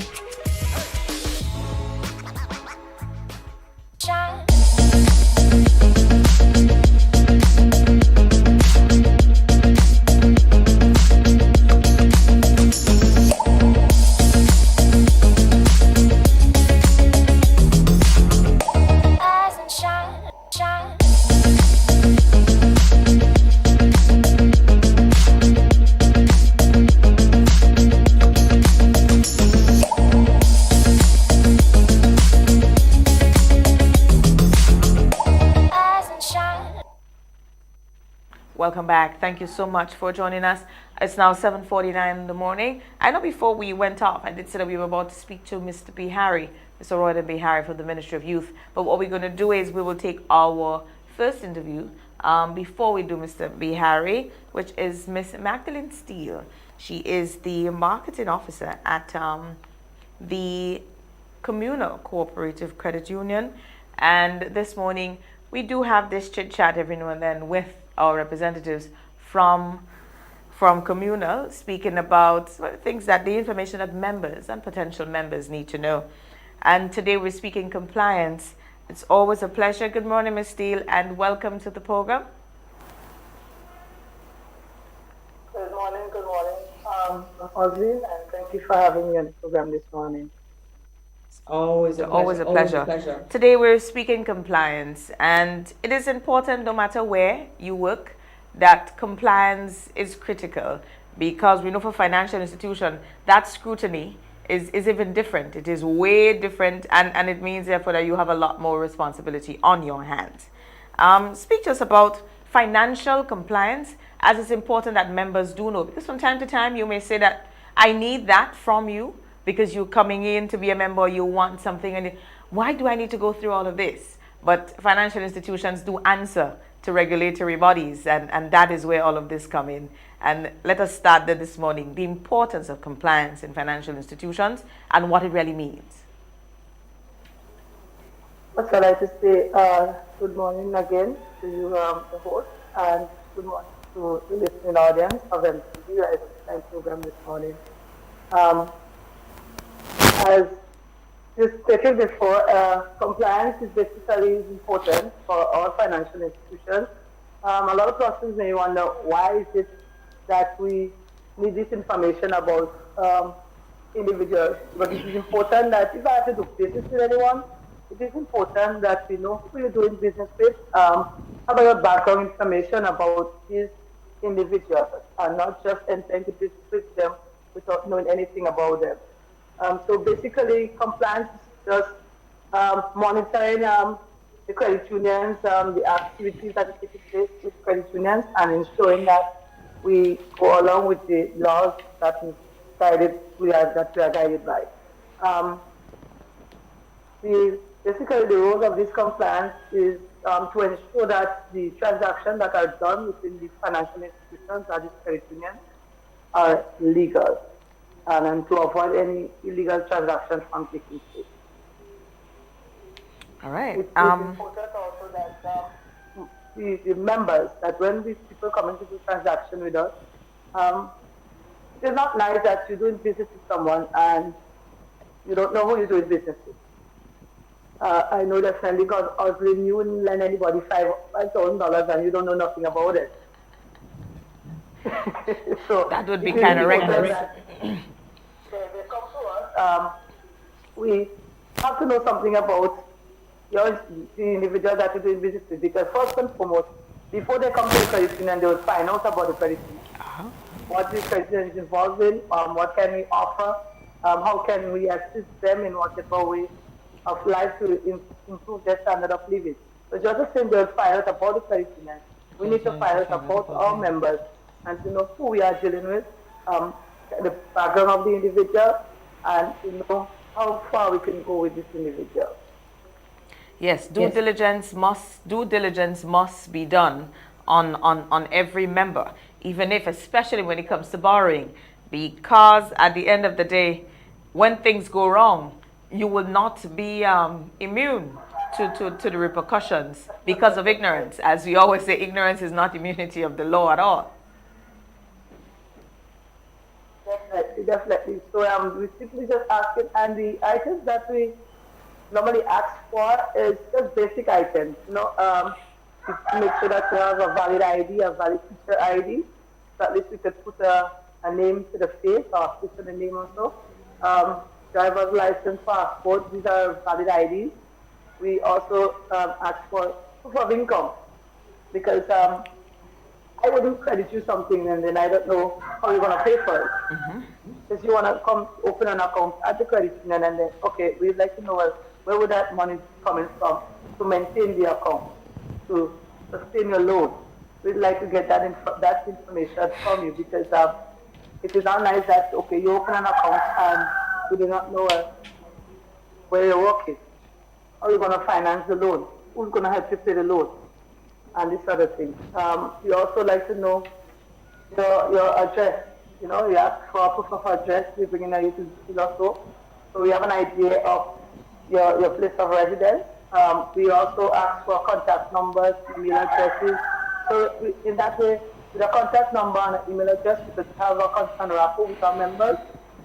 S18: Welcome back. Thank you so much for joining us. It's now 7:49 in the morning. I know before we went off, I did say that we were about to speak to Mr. Bihari, Mr. Royden Bihari from the Ministry of Youth. But what we're going to do is we will take our first interview before we do Mr. Bihari, which is Miss Magdalene Steele. She is the marketing officer at the Communal Cooperative Credit Union. And this morning, we do have this chit-chat every now and then with our representatives from Communal, speaking about things that the information that members and potential members need to know. And today we're speaking compliance. It's always a pleasure. Good morning, Ms. Steele, and welcome to the program.
S24: Good morning, Osleen, and thank you for having me on the program this morning.
S18: Always a pleasure. Today we're speaking compliance, and it is important, no matter where you work, that compliance is critical, because we know for financial institution that scrutiny is even different. It is way different, and it means therefore that you have a lot more responsibility on your hands. Speak to us about financial compliance, as it's important that members do know, because from time to time you may say that I need that from you, because you're coming in to be a member, you want something, and why do I need to go through all of this? But financial institutions do answer to regulatory bodies, and that is where all of this come in. And let us start there this morning, the importance of compliance in financial institutions and what it really means.
S24: First, I'd like to say good morning again to you, the host, and good morning to the listening audience of MTV Rise program this morning. As you stated before, compliance is basically important for all financial institutions. A lot of persons may wonder, why is it that we need this information about individuals? But it is important that if I have to do business with anyone, it is important that we know who you're doing business with, about your background information about these individuals, and not just entering into business with them without knowing anything about them. So basically, compliance is just monitoring the credit unions, the activities that are taking place with credit unions, and ensuring that we go along with the laws that we are guided by. Basically, the role of this compliance is to ensure that the transactions that are done within the financial institutions, that is credit unions, are legal, and to avoid any illegal transactions from taking place.
S18: All right.
S24: It's important also that the members, that when these people come into the transaction with us, it is not nice that you're doing business with someone and you don't know who you're doing business with. I know definitely, because Osleen, you wouldn't lend anybody $5,000 and you don't know nothing about it. So
S18: that would be kind of reckless.
S24: They come to us. We have to know something about the individual that you're doing business with, because first and foremost, before they come to the credit union, they will find out about the credit union. What the credit union is involved in, what can we offer, how can we assist them in whatever way of life to improve their standard of living. So just the same, they'll find out about the credit union. We need to find out about our members and to know who we are dealing with, the background of the individual and to know how far we can go with this individual.
S18: Yes, due diligence must be done on every member, even if, especially when it comes to borrowing, because at the end of the day, when things go wrong, you will not be immune to the repercussions because of ignorance. As we always say, ignorance is not immunity of the law at all.
S24: Definitely. So we simply just asking, and the items that we normally ask for is just basic items. To make sure that you have a valid ID, a valid teacher ID, so at least we could put a name to the face or face to the name also. Driver's license, passport, these are valid IDs. We also ask for proof of income because I wouldn't credit you something and then I don't know how you're going to pay for it. Because you want to come open an account at the credit union and then, okay, we'd like to know where would that money coming from to maintain the account, to sustain your loan. We'd like to get that information from you because it is not nice that, okay, you open an account and we do not know where you're working. How are you going to finance the loan? Who's going to help you pay the loan? And this other thing. We also like to know your address. You ask for a proof of address. We bring in a utility bill also. So we have an idea of your place of residence. We also ask for contact numbers, email addresses. So in that way, with a contact number and an email address, we could have a constant rapport with our members.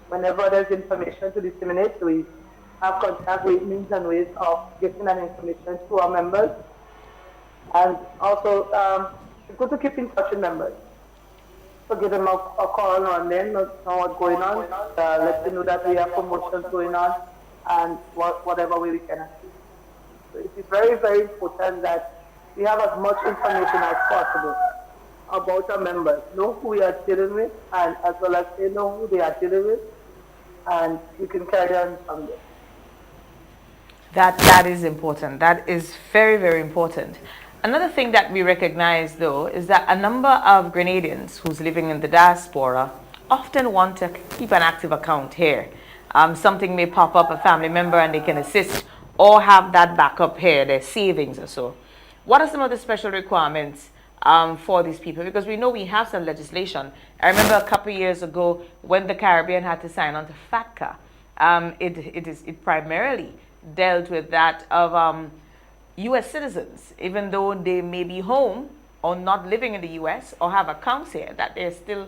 S24: Whenever there's information to disseminate, we have contact with means and ways of getting that information to our members. And also, it's good to keep in touch with members. So give them a call and then know what's going on. Let them know that we have promotions going on and whatever way we can assist. So it is very, very important that we have as much information as possible about our members, know who we are dealing with, and as well as they know who they are dealing with, and we can carry on from there.
S18: That is important. That is very, very important. Another thing that we recognize, though, is that a number of Grenadians who's living in the diaspora often want to keep an active account here. Something may pop up, a family member, and they can assist or have that backup here, their savings or so. What are some of the special requirements for these people? Because we know we have some legislation. I remember a couple of years ago when the Caribbean had to sign on to FATCA. It primarily dealt with that of U.S. citizens, even though they may be home or not living in the U.S. or have accounts here, that they still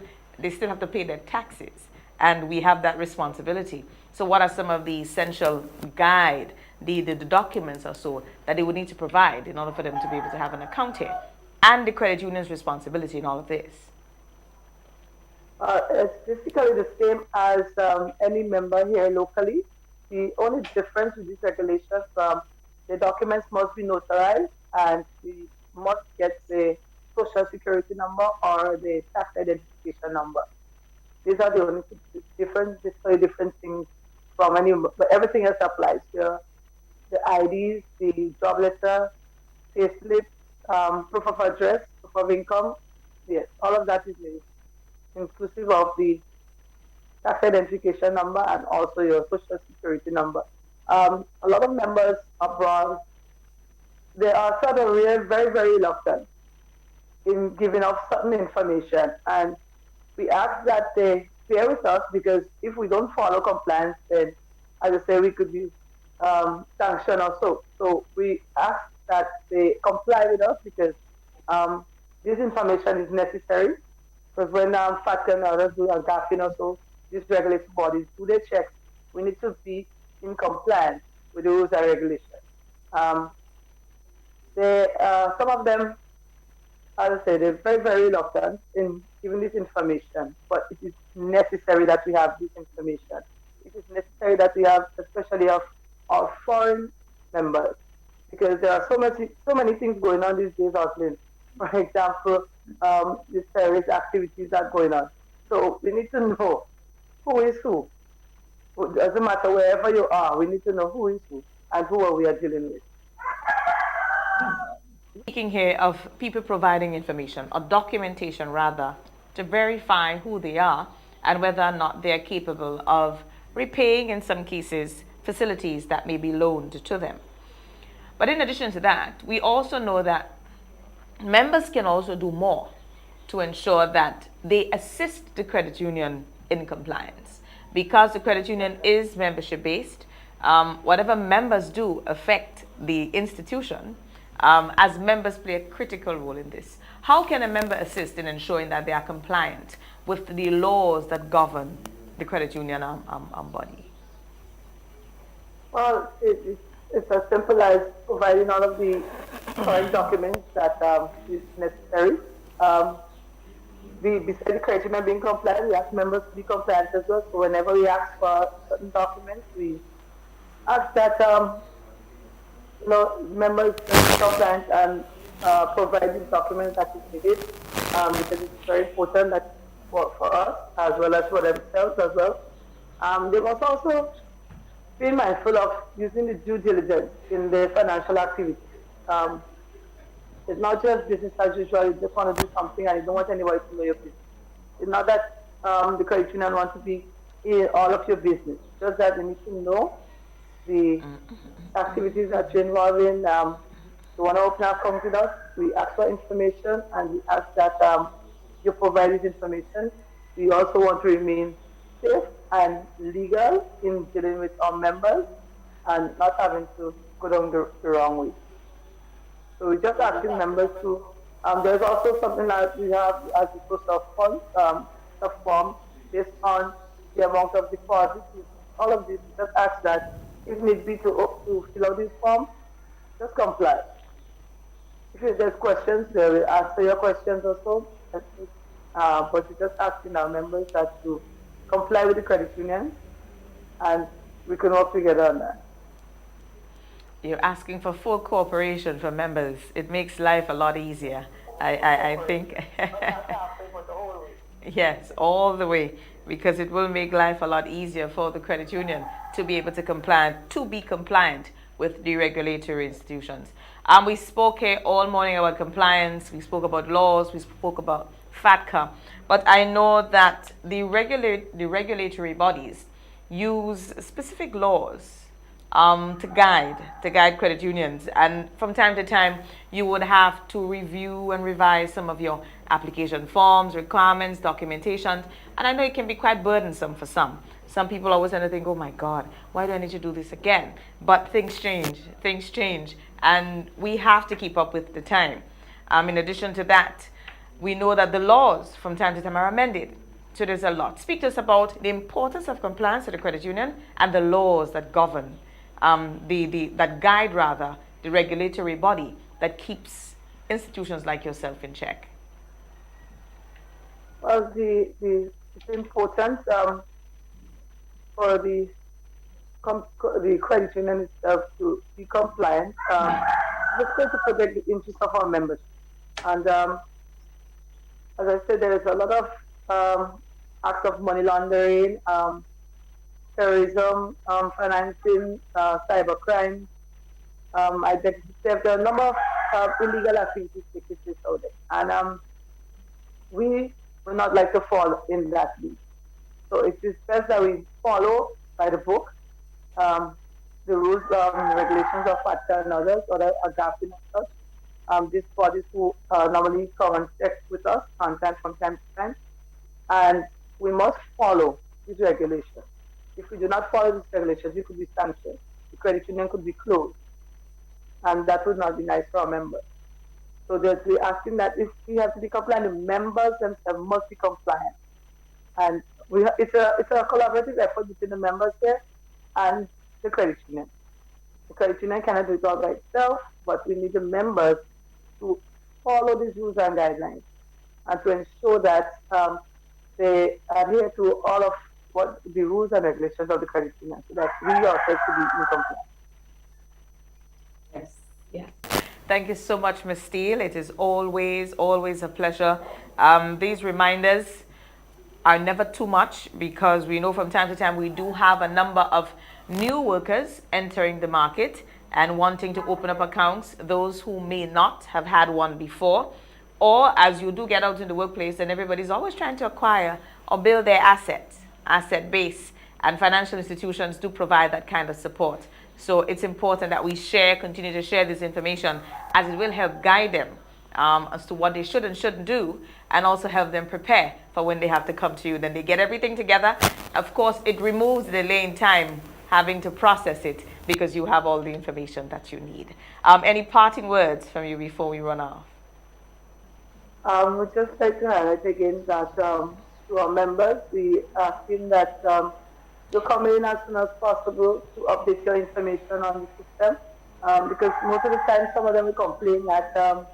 S18: have to pay their taxes, and we have that responsibility. So what are some of the essential guide, the documents or so that they would need to provide in order for them to be able to have an account here, and the credit union's responsibility in all of this?
S24: It's basically the same as any member here locally. The only difference with this regulation from the documents must be notarized and we must get the social security number or the tax identification number. These are the only different things from any, but everything else applies here. The IDs, the job letter, pay slip, proof of address, proof of income, yes, all of that is inclusive of the tax identification number and also your social security number. A lot of members abroad, they are sort of very, very reluctant in giving up certain information, and we ask that they bear with us because if we don't follow compliance, then, as I say, we could be sanctioned or so. So we ask that they comply with us because this information is necessary. Because when FATCA and others do a gaffing or so, these regulatory bodies do their checks. We need to be in compliance with the rules and regulations. Some of them, as I say, they're very, very reluctant in giving this information, but it is necessary that we have this information. It is necessary that we have, especially of our foreign members, because there are so many things going on these days, Austin. For example, these terrorist activities are going on. So we need to know who is who. It doesn't matter wherever you are, we need to know who is who and who we are dealing with.
S18: Speaking here of people providing information, or documentation rather, to verify who they are, and whether or not they are capable of repaying, in some cases, facilities that may be loaned to them. But in addition to that, we also know that members can also do more to ensure that they assist the credit union in compliance. Because the credit union is membership-based, whatever members do affect the institution, as members play a critical role in this. How can a member assist in ensuring that they are compliant with the laws that govern the credit union body?
S24: Well, it's as simple as providing all of the current documents that is necessary. Besides the credit union being compliant, we ask members to be compliant as well. So whenever we ask for certain documents, we ask that members be compliant and provide the documents that is needed, because it's very important that for us as well as for themselves as well. They must also be mindful of using the due diligence in their financial activities. It's not just business as usual. You just want to do something and you don't want anybody to know your business. It's not that the credit union wants to be in all of your business. It's just that you need to know the activities that you're involved in. You want to open an account with us, we ask for information and we ask that you provide this information. We also want to remain safe and legal in dealing with our members and not having to go down the wrong way. So we're just asking members to, there's also something that we have as a source of funds, a form based on the amount of deposits. All of this, just ask that if need be to fill out this form, just comply. If there's questions, they will answer your questions also. But we're just asking our members that to comply with the credit union and we can work together on that.
S18: You're asking for full cooperation from members. It makes life a lot easier. I think. Yes, all the way, because it will make life a lot easier for the credit union to be able to be compliant with the regulatory institutions. We spoke here all morning about compliance. We spoke about laws. We spoke about FATCA. But I know that the regulatory bodies use specific laws to guide credit unions, and from time to time you would have to review and revise some of your application forms, requirements, documentation, and I know it can be quite burdensome for some. Some people always tend to think, oh my God, why do I need to do this again? But things change, and we have to keep up with the time. In addition to that, we know that the laws from time to time are amended. So there's a lot. Speak to us about the importance of compliance to the credit union and the laws that govern that guide the regulatory body that keeps institutions like yourself in check.
S24: Well, it's important for the credit union itself to be compliant. It's going to protect the interests of our members. And as I said, there is a lot of acts of money laundering, terrorism, financing, cybercrime, identity theft. There are a number of illegal activities taking place out there. And we would not like to fall in that league. So it is best that we follow by the book the rules and regulations of FATCA and others, or AGAP and such. These bodies who normally come and check with us from time to time. And we must follow these regulations. If we do not follow these regulations, we could be sanctioned. The credit union could be closed. And that would not be nice for our members. So we're asking that if we have to be compliant, the members themselves must be compliant. And it's a collaborative effort between the members there and the credit union. The credit union cannot do it all by itself, but we need the members to follow these rules and guidelines and to ensure that they adhere to all of what the rules and regulations of the credit union, so that we ourselves to be in compliance.
S18: Yes. Yeah. Thank you so much, Ms. Steele. It is always a pleasure. These reminders are never too much, because we know from time to time we do have a number of new workers entering the market and wanting to open up accounts, those who may not have had one before. Or as you do get out in the workplace, and everybody's always trying to acquire or build their asset base. And financial institutions do provide that kind of support. So it's important that we continue to share this information, as it will help guide them as to what they should and shouldn't do, and also help them prepare for when they have to come to you. Then they get everything together. Of course, it removes the delay in time having to process it, because you have all the information that you need. Any parting words from you before we run off?
S24: We'd just like to highlight again that to our members, we asking that you come in as soon as possible to update your information on the system, because most of the time some of them will complain that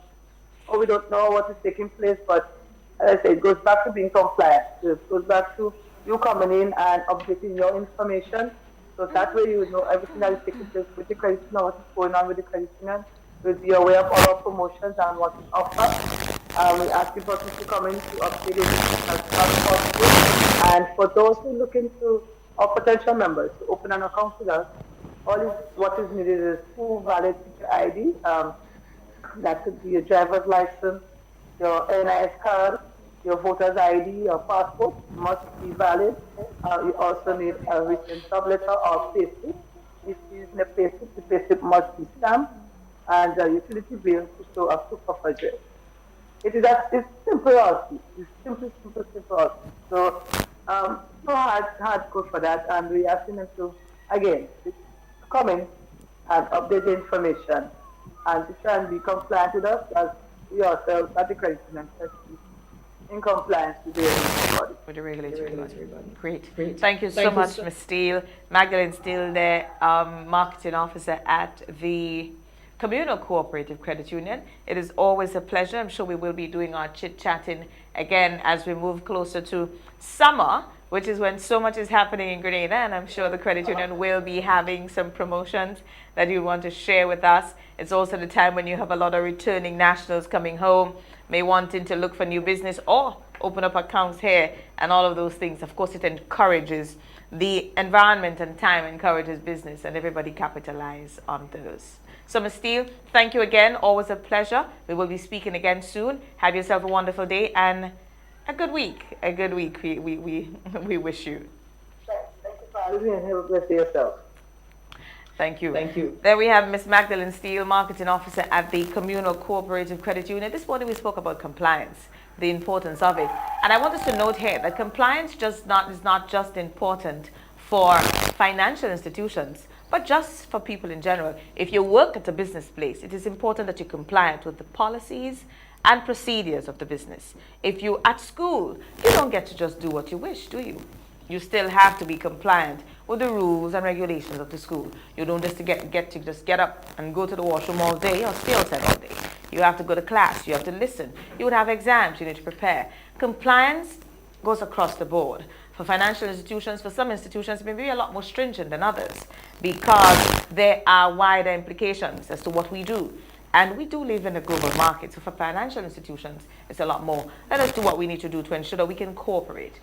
S24: we don't know what is taking place, but as I say, it goes back to being compliant. It goes back to you coming in and updating your information, so that way you know everything that is taking place with the credit union, what is going on with the credit union. We'll be aware of all our promotions and what is offered. We ask the person to come in to update it as soon as possible. And for those who are looking to, or potential members, to open an account with us, what is needed is 2 valid picture ID. That could be your driver's license, your NIS card, your voter's ID, your passport must be valid. You also need a written subletter or payslip. If you're using a payslip, the payslip must be stamped, and a utility bill to show a proof of address. It's simple also. It's simple. So no hardcore for that, and we asking them to again come in and update the information and to try and be compliant with us, as we ourselves at the credit union in compliance with the
S18: regulatory body. Great. Thank you so much, Ms. Steele. Magdalene Steele, the marketing officer at the Communal Cooperative Credit Union. It is always a pleasure. I'm sure we will be doing our chit-chatting again as we move closer to summer, which is when so much is happening in Grenada, and I'm sure the credit union will be having some promotions that you want to share with us. It's also the time when you have a lot of returning nationals coming home, may wanting to look for new business or open up accounts here and all of those things. Of course, it encourages the environment, and time encourages business, and everybody capitalize on those. So, Ms. Steele, thank you again. Always a pleasure. We will be speaking again soon. Have yourself a wonderful day and a good week. We wish you.
S24: Thank you for having me, and have a blessed day yourself.
S18: Thank you. There we have Ms. Magdalene Steele, Marketing Officer at the Communal Cooperative Credit Union. This morning we spoke about compliance, the importance of it. And I want us to note here that compliance is not just important for financial institutions, but just for people in general. If you work at a business place, it is important that you're compliant with the policies and procedures of the business. If you're at school, you don't get to just do what you wish, do you? You still have to be compliant with the rules and regulations of the school. You don't just get up and go to the washroom all day or stay outside all day. You have to go to class, you have to listen. You would have exams, you need to prepare. Compliance goes across the board. For financial institutions, for some institutions, it may be a lot more stringent than others because there are wider implications as to what we do. And we do live in a global market, so for financial institutions, it's a lot more. Let us do what we need to do to ensure that we can cooperate.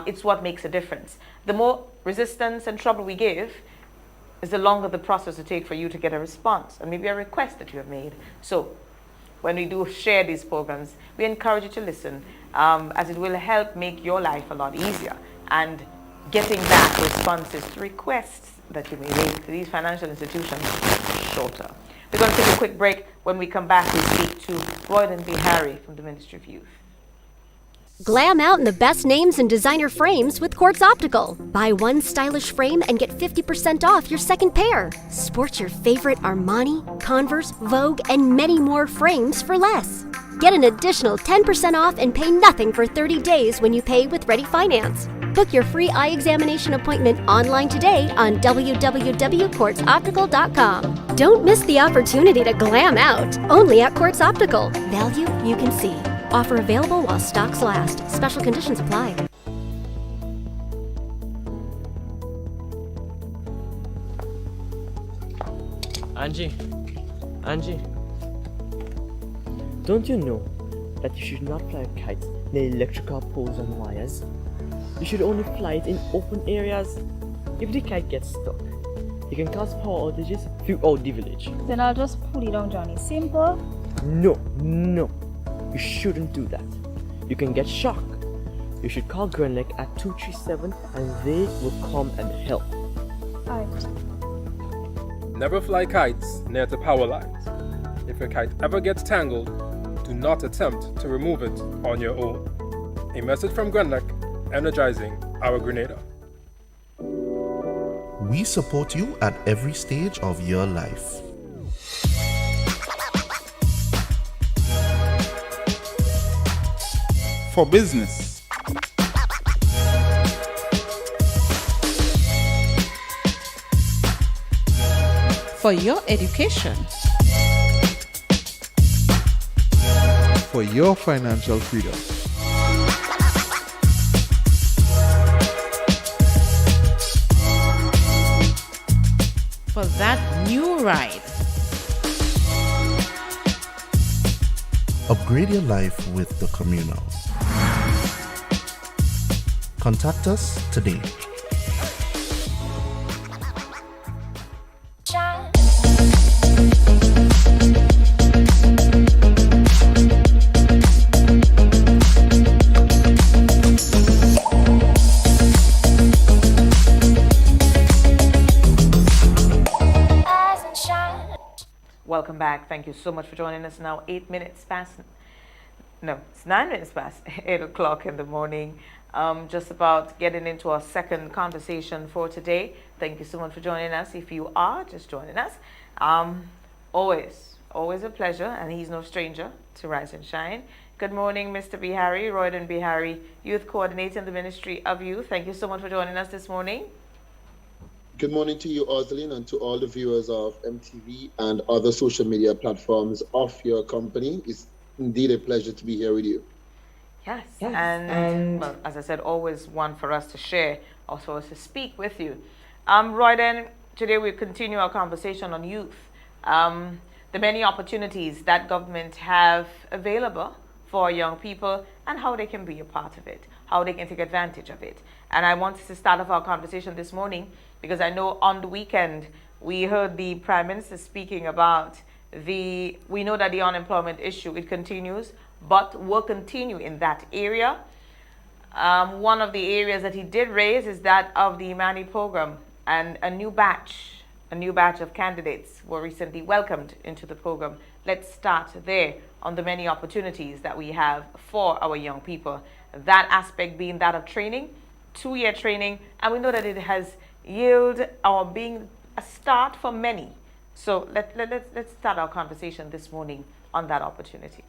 S18: It's what makes a difference. The more resistance and trouble we give, is the longer the process will take for you to get a response and maybe a request that you have made. So when we do share these programs, we encourage you to listen, as it will help make your life a lot easier. And getting back responses to requests that you may make to these financial institutions shorter. We're going to take a quick break. When we come back, we speak to Royden B. Harry from the Ministry of Youth.
S1: Glam out in the best names and designer frames with Quartz Optical. Buy one stylish frame and get 50% off your second pair. Sport your favorite Armani, Converse, Vogue, and many more frames for less. Get an additional 10% off and pay nothing for 30 days when you pay with Ready Finance. Book your free eye examination appointment online today on www.quartzoptical.com. Don't miss the opportunity to glam out, only at Quartz Optical. Value you can see. Offer available while stocks last. Special conditions apply.
S2: Angie, don't you know that you should not fly a kite near electrical poles and wires? You should only fly it in open areas. If the kite gets stuck, it can cause power outages throughout the village.
S9: Then I'll just pull it down, Johnny. Simple.
S2: No. You shouldn't do that. You can get shocked. you should call Grenlec at 237 and they will come and help.
S12: Never fly kites near the power lines. If your kite ever gets tangled, do not attempt to remove it on your own. A message from Grenlec, energizing our Grenada.
S22: We support you at every stage of your life.
S23: For business.
S7: For your education.
S23: For your financial freedom.
S7: For that new ride.
S22: Upgrade your life with the Communal. Contact us today.
S18: Welcome back. Thank you so much for joining us. Now 9 minutes past 8 o'clock in the morning. Just about getting into our second conversation for today. Thank you so much for joining us. If you are just joining us, always a pleasure, and he's no stranger to Rise and Shine. Good morning, Mr. Bihari, Royden Bihari, Youth Coordinator in the Ministry of Youth. Thank you so much for joining us this morning.
S13: Good morning to you, Oslin, and to all the viewers of MTV and other social media platforms of your company. It's indeed a pleasure to be here with you.
S18: Yes. And well, as I said, always one for us to share, also to speak with you. Royden, today we continue our conversation on youth. The many opportunities that government have available for young people and how they can be a part of it, how they can take advantage of it. And I wanted to start off our conversation this morning because I know on the weekend we heard the Prime Minister speaking about we know that the unemployment issue, it continues, but will continue in that area. One of the areas that he did raise is that of the Imani program, and a new batch of candidates were recently welcomed into the program. Let's start there on the many opportunities that we have for our young people. That aspect being that of training, 2-year training, and we know that it has yielded or being a start for many. So let's start our conversation this morning on that opportunity.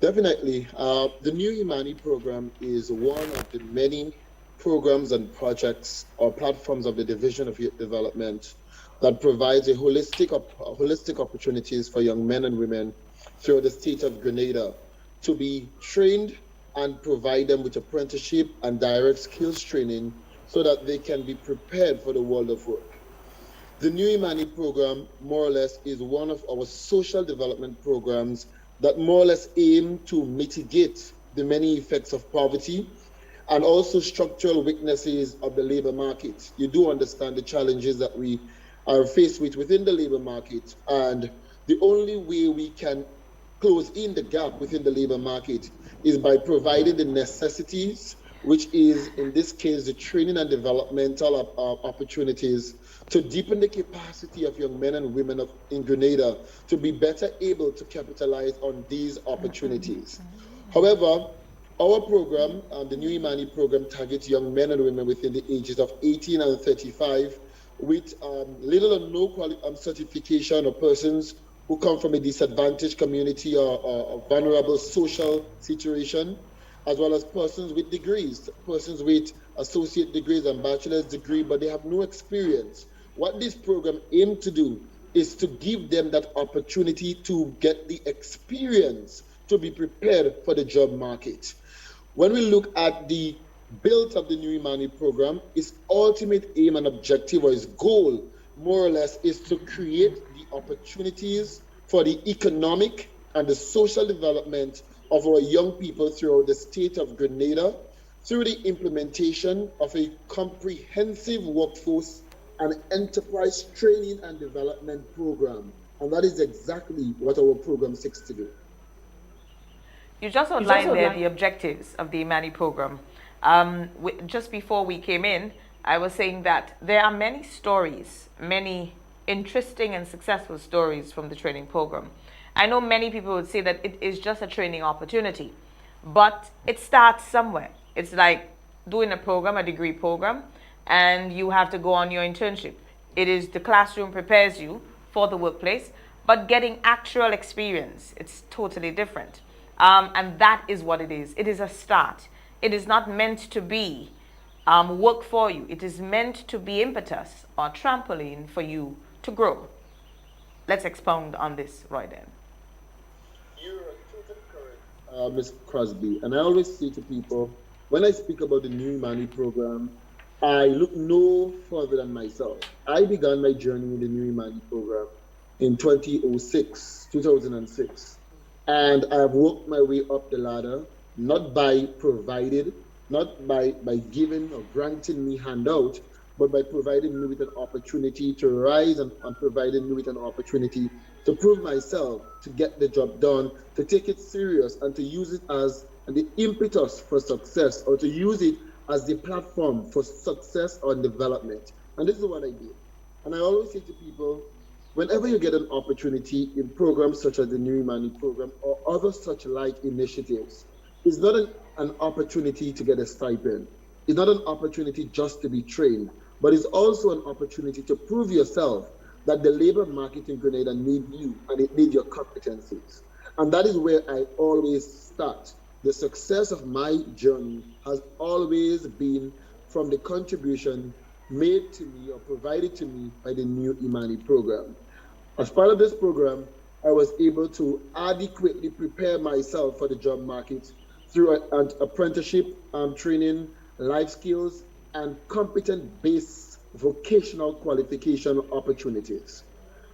S13: Definitely. The new Imani program is one of the many programs and projects or platforms of the Division of Youth Development that provides holistic opportunities for young men and women throughout the state of Grenada to be trained and provide them with apprenticeship and direct skills training so that they can be prepared for the world of work. The new Imani program, more or less, is one of our social development programs that more or less aim to mitigate the many effects of poverty and also structural weaknesses of the labor market. You do understand the challenges that we are faced with within the labor market, and the only way we can close in the gap within the labor market is by providing the necessities, which is in this case the training and developmental opportunities to deepen the capacity of young men and women in Grenada to be better able to capitalize on these opportunities. However, our program, the new Imani program, targets young men and women within the ages of 18 and 35 with little or no certification, or persons who come from a disadvantaged community or vulnerable social situation, as well as persons with degrees, persons with associate degrees and bachelor's degree, but they have no experience. What this program aims to do is to give them that opportunity to get the experience to be prepared for the job market. When we look at the build of the new Imani program, its ultimate aim and objective, or its goal, more or less, is to create the opportunities for the economic and the social development of our young people throughout the state of Grenada through the implementation of a comprehensive workforce and enterprise training and development program. And that is exactly what our program seeks to do.
S18: You just outlined there the objectives of the Imani program. Just before we came in, I was saying that there are many stories, many interesting and successful stories from the training program. I know many people would say that it is just a training opportunity, but it starts somewhere. It's like doing a program, a degree program, and you have to go on your internship. It is the classroom prepares you for the workplace, but getting actual experience, it's totally different. And that is what it is. It is a start. It is not meant to be work for you. It is meant to be impetus or trampoline for you to grow. Let's expound on this right then.
S13: You're totally correct, Ms. Crosby. And I always say to people, when I speak about the New Imani program, I look no further than myself. I began my journey in the New Imani program in 2006. And I've worked my way up the ladder, not by provided, not by giving or granting me handout, but by providing me with an opportunity to rise and providing me with an opportunity to prove myself, to get the job done, to take it serious and to use it as the impetus for success, or to use it as the platform for success or development. And this is what I did. And I always say to people, whenever you get an opportunity in programs such as the New Imani program or other such like initiatives, it's not an opportunity to get a stipend. It's not an opportunity just to be trained, but it's also an opportunity to prove yourself that the labor market in Grenada needs you and it needs your competencies. And that is where I always start. The success of my journey has always been from the contribution made to me or provided to me by the New Imani program. As part of this program, I was able to adequately prepare myself for the job market through an apprenticeship, training, life skills, and competent-based vocational qualification opportunities.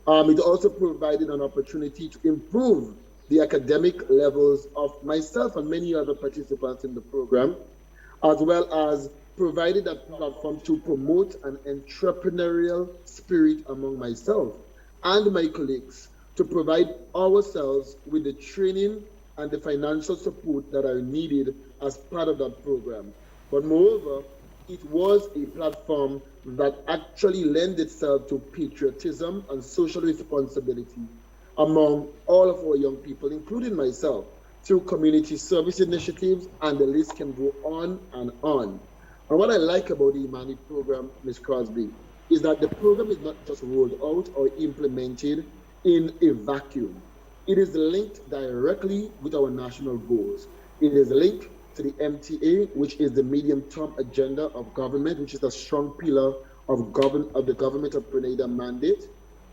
S13: It also provided an opportunity to improve the academic levels of myself and many other participants in the program, as well as provided a platform to promote an entrepreneurial spirit among myself and my colleagues to provide ourselves with the training and the financial support that are needed as part of that program. But moreover, it was a platform that actually lent itself to patriotism and social responsibility among all of our young people, including myself, through community service initiatives, and the list can go on and on. And what I like about the Imani program, Ms. Crosby, is that the program is not just rolled out or implemented in a vacuum. It is linked directly with our national goals. It is linked to the MTA, which is the medium-term agenda of government, which is a strong pillar of the government of Grenada mandate.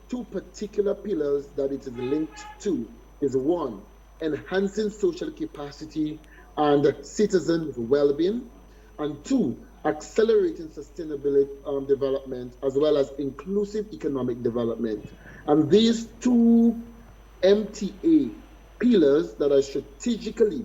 S13: Two particular pillars that it is linked to is one, enhancing social capacity and citizens' well-being, and two, accelerating sustainability development as well as inclusive economic development. And these two MTA pillars that are strategically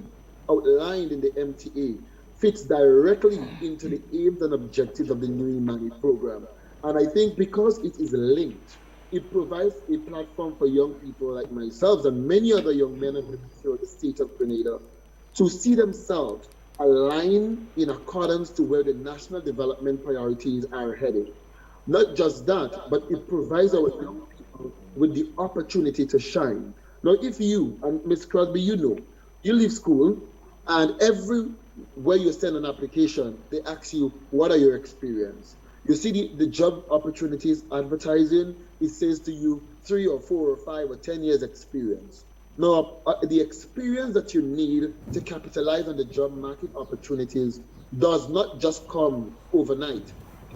S13: outlined in the MTA fits directly into the aims and objectives of the New Imani program. And I think because it is linked, it provides a platform for young people like myself and many other young men and women throughout the state of Grenada to see themselves align in accordance to where the national development priorities are headed. Not just that, but it provides our young people with the opportunity to shine. Now, if you, and Ms. Crosby, you leave school, and everywhere you send an application, they ask you, what are your experience? You see the job opportunities advertising, it says to you 3 or 4 or 5 or 10 years experience. Now, the experience that you need to capitalize on the job market opportunities does not just come overnight.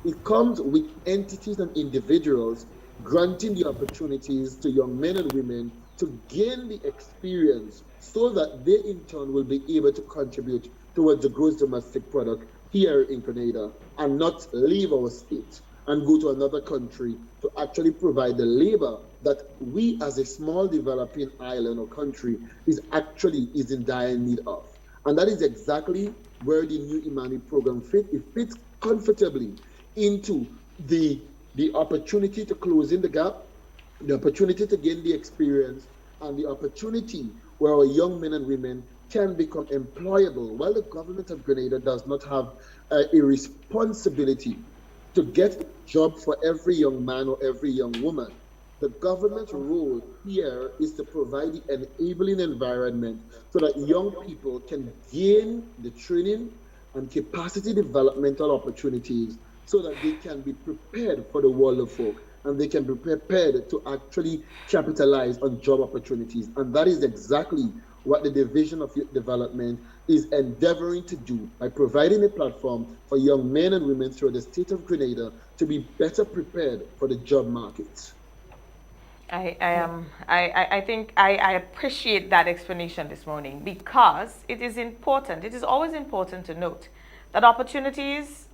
S13: It comes with entities and individuals granting the opportunities to young men and women to gain the experience so that they in turn will be able to contribute towards the gross domestic product here in Grenada and not leave our state and go to another country to actually provide the labor that we as a small developing island or country is in dire need of. And that is exactly where the New Imani program fits. It fits comfortably into the opportunity to close in the gap, the opportunity to gain the experience, and the opportunity where our young men and women can become employable, while the government of Grenada does not have a responsibility to get a job for every young man or every young woman. The government role here is to provide the enabling environment so that young people can gain the training and capacity developmental opportunities so that they can be prepared for the world of work and they can be prepared to actually capitalize on job opportunities. And that is exactly what the Division of Youth Development is endeavoring to do by providing a platform for young men and women throughout the state of Grenada to be better prepared for the job market.
S18: I think I appreciate that explanation this morning, because it is important. It is always important to note that opportunities,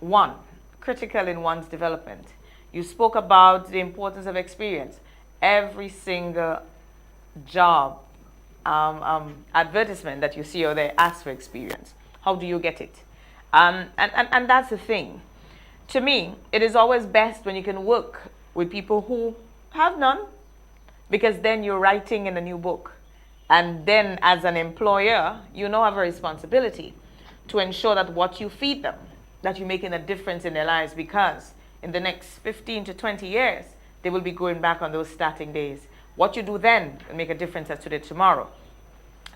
S18: one, critical in one's development. You spoke about the importance of experience. Every single job advertisement that you see or there asks for experience. How do you get it? And that's the thing. To me, it is always best when you can work with people who have none, because then you're writing in a new book. And then as an employer, you now have a responsibility to ensure that what you feed them, that you're making a difference in their lives, because in the next 15 to 20 years, they will be going back on those starting days. What you do then will make a difference as to the tomorrow.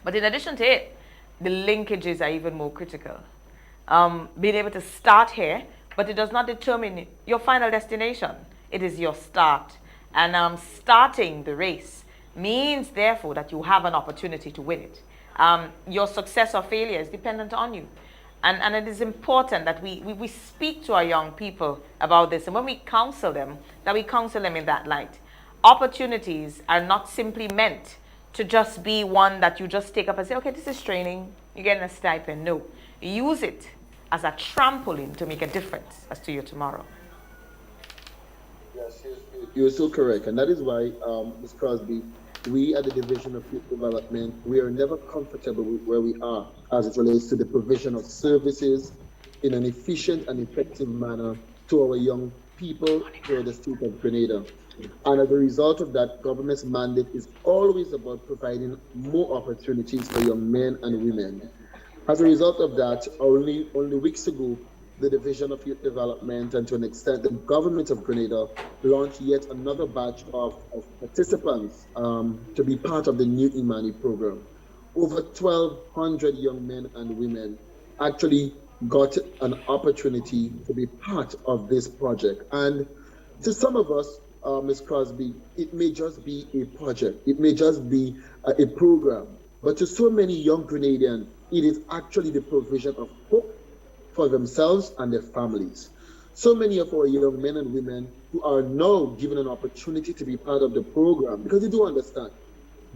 S18: But in addition to it, the linkages are even more critical. Being able to start here, but it does not determine your final destination. It is your start. And starting the race means, therefore, that you have an opportunity to win it. Your success or failure is dependent on you. And it is important that we speak to our young people about this. And when we counsel them, that we counsel them in that light. Opportunities are not simply meant to just be one that you just take up and say, okay, this is training, you're getting a stipend. No, use it as a trampoline to make a difference as to your tomorrow.
S13: Yes, you're so correct. And that is why, Ms. Crosby, we at the Division of Youth Development, we are never comfortable with where we are as it relates to the provision of services in an efficient and effective manner to our young people throughout the state of Grenada. And as a result of that, government's mandate is always about providing more opportunities for young men and women. As a result of that, only weeks ago, the Division of Youth Development, and to an extent the government of Grenada, launched yet another batch of participants to be part of the new Imani program. Over 1,200 young men and women actually got an opportunity to be part of this project. And to some of us, Ms. Crosby, it may just be a project, it may just be a program, but to so many young Grenadians, it is actually the provision of hope for themselves and their families. So many of our young men and women who are now given an opportunity to be part of the program, because they do understand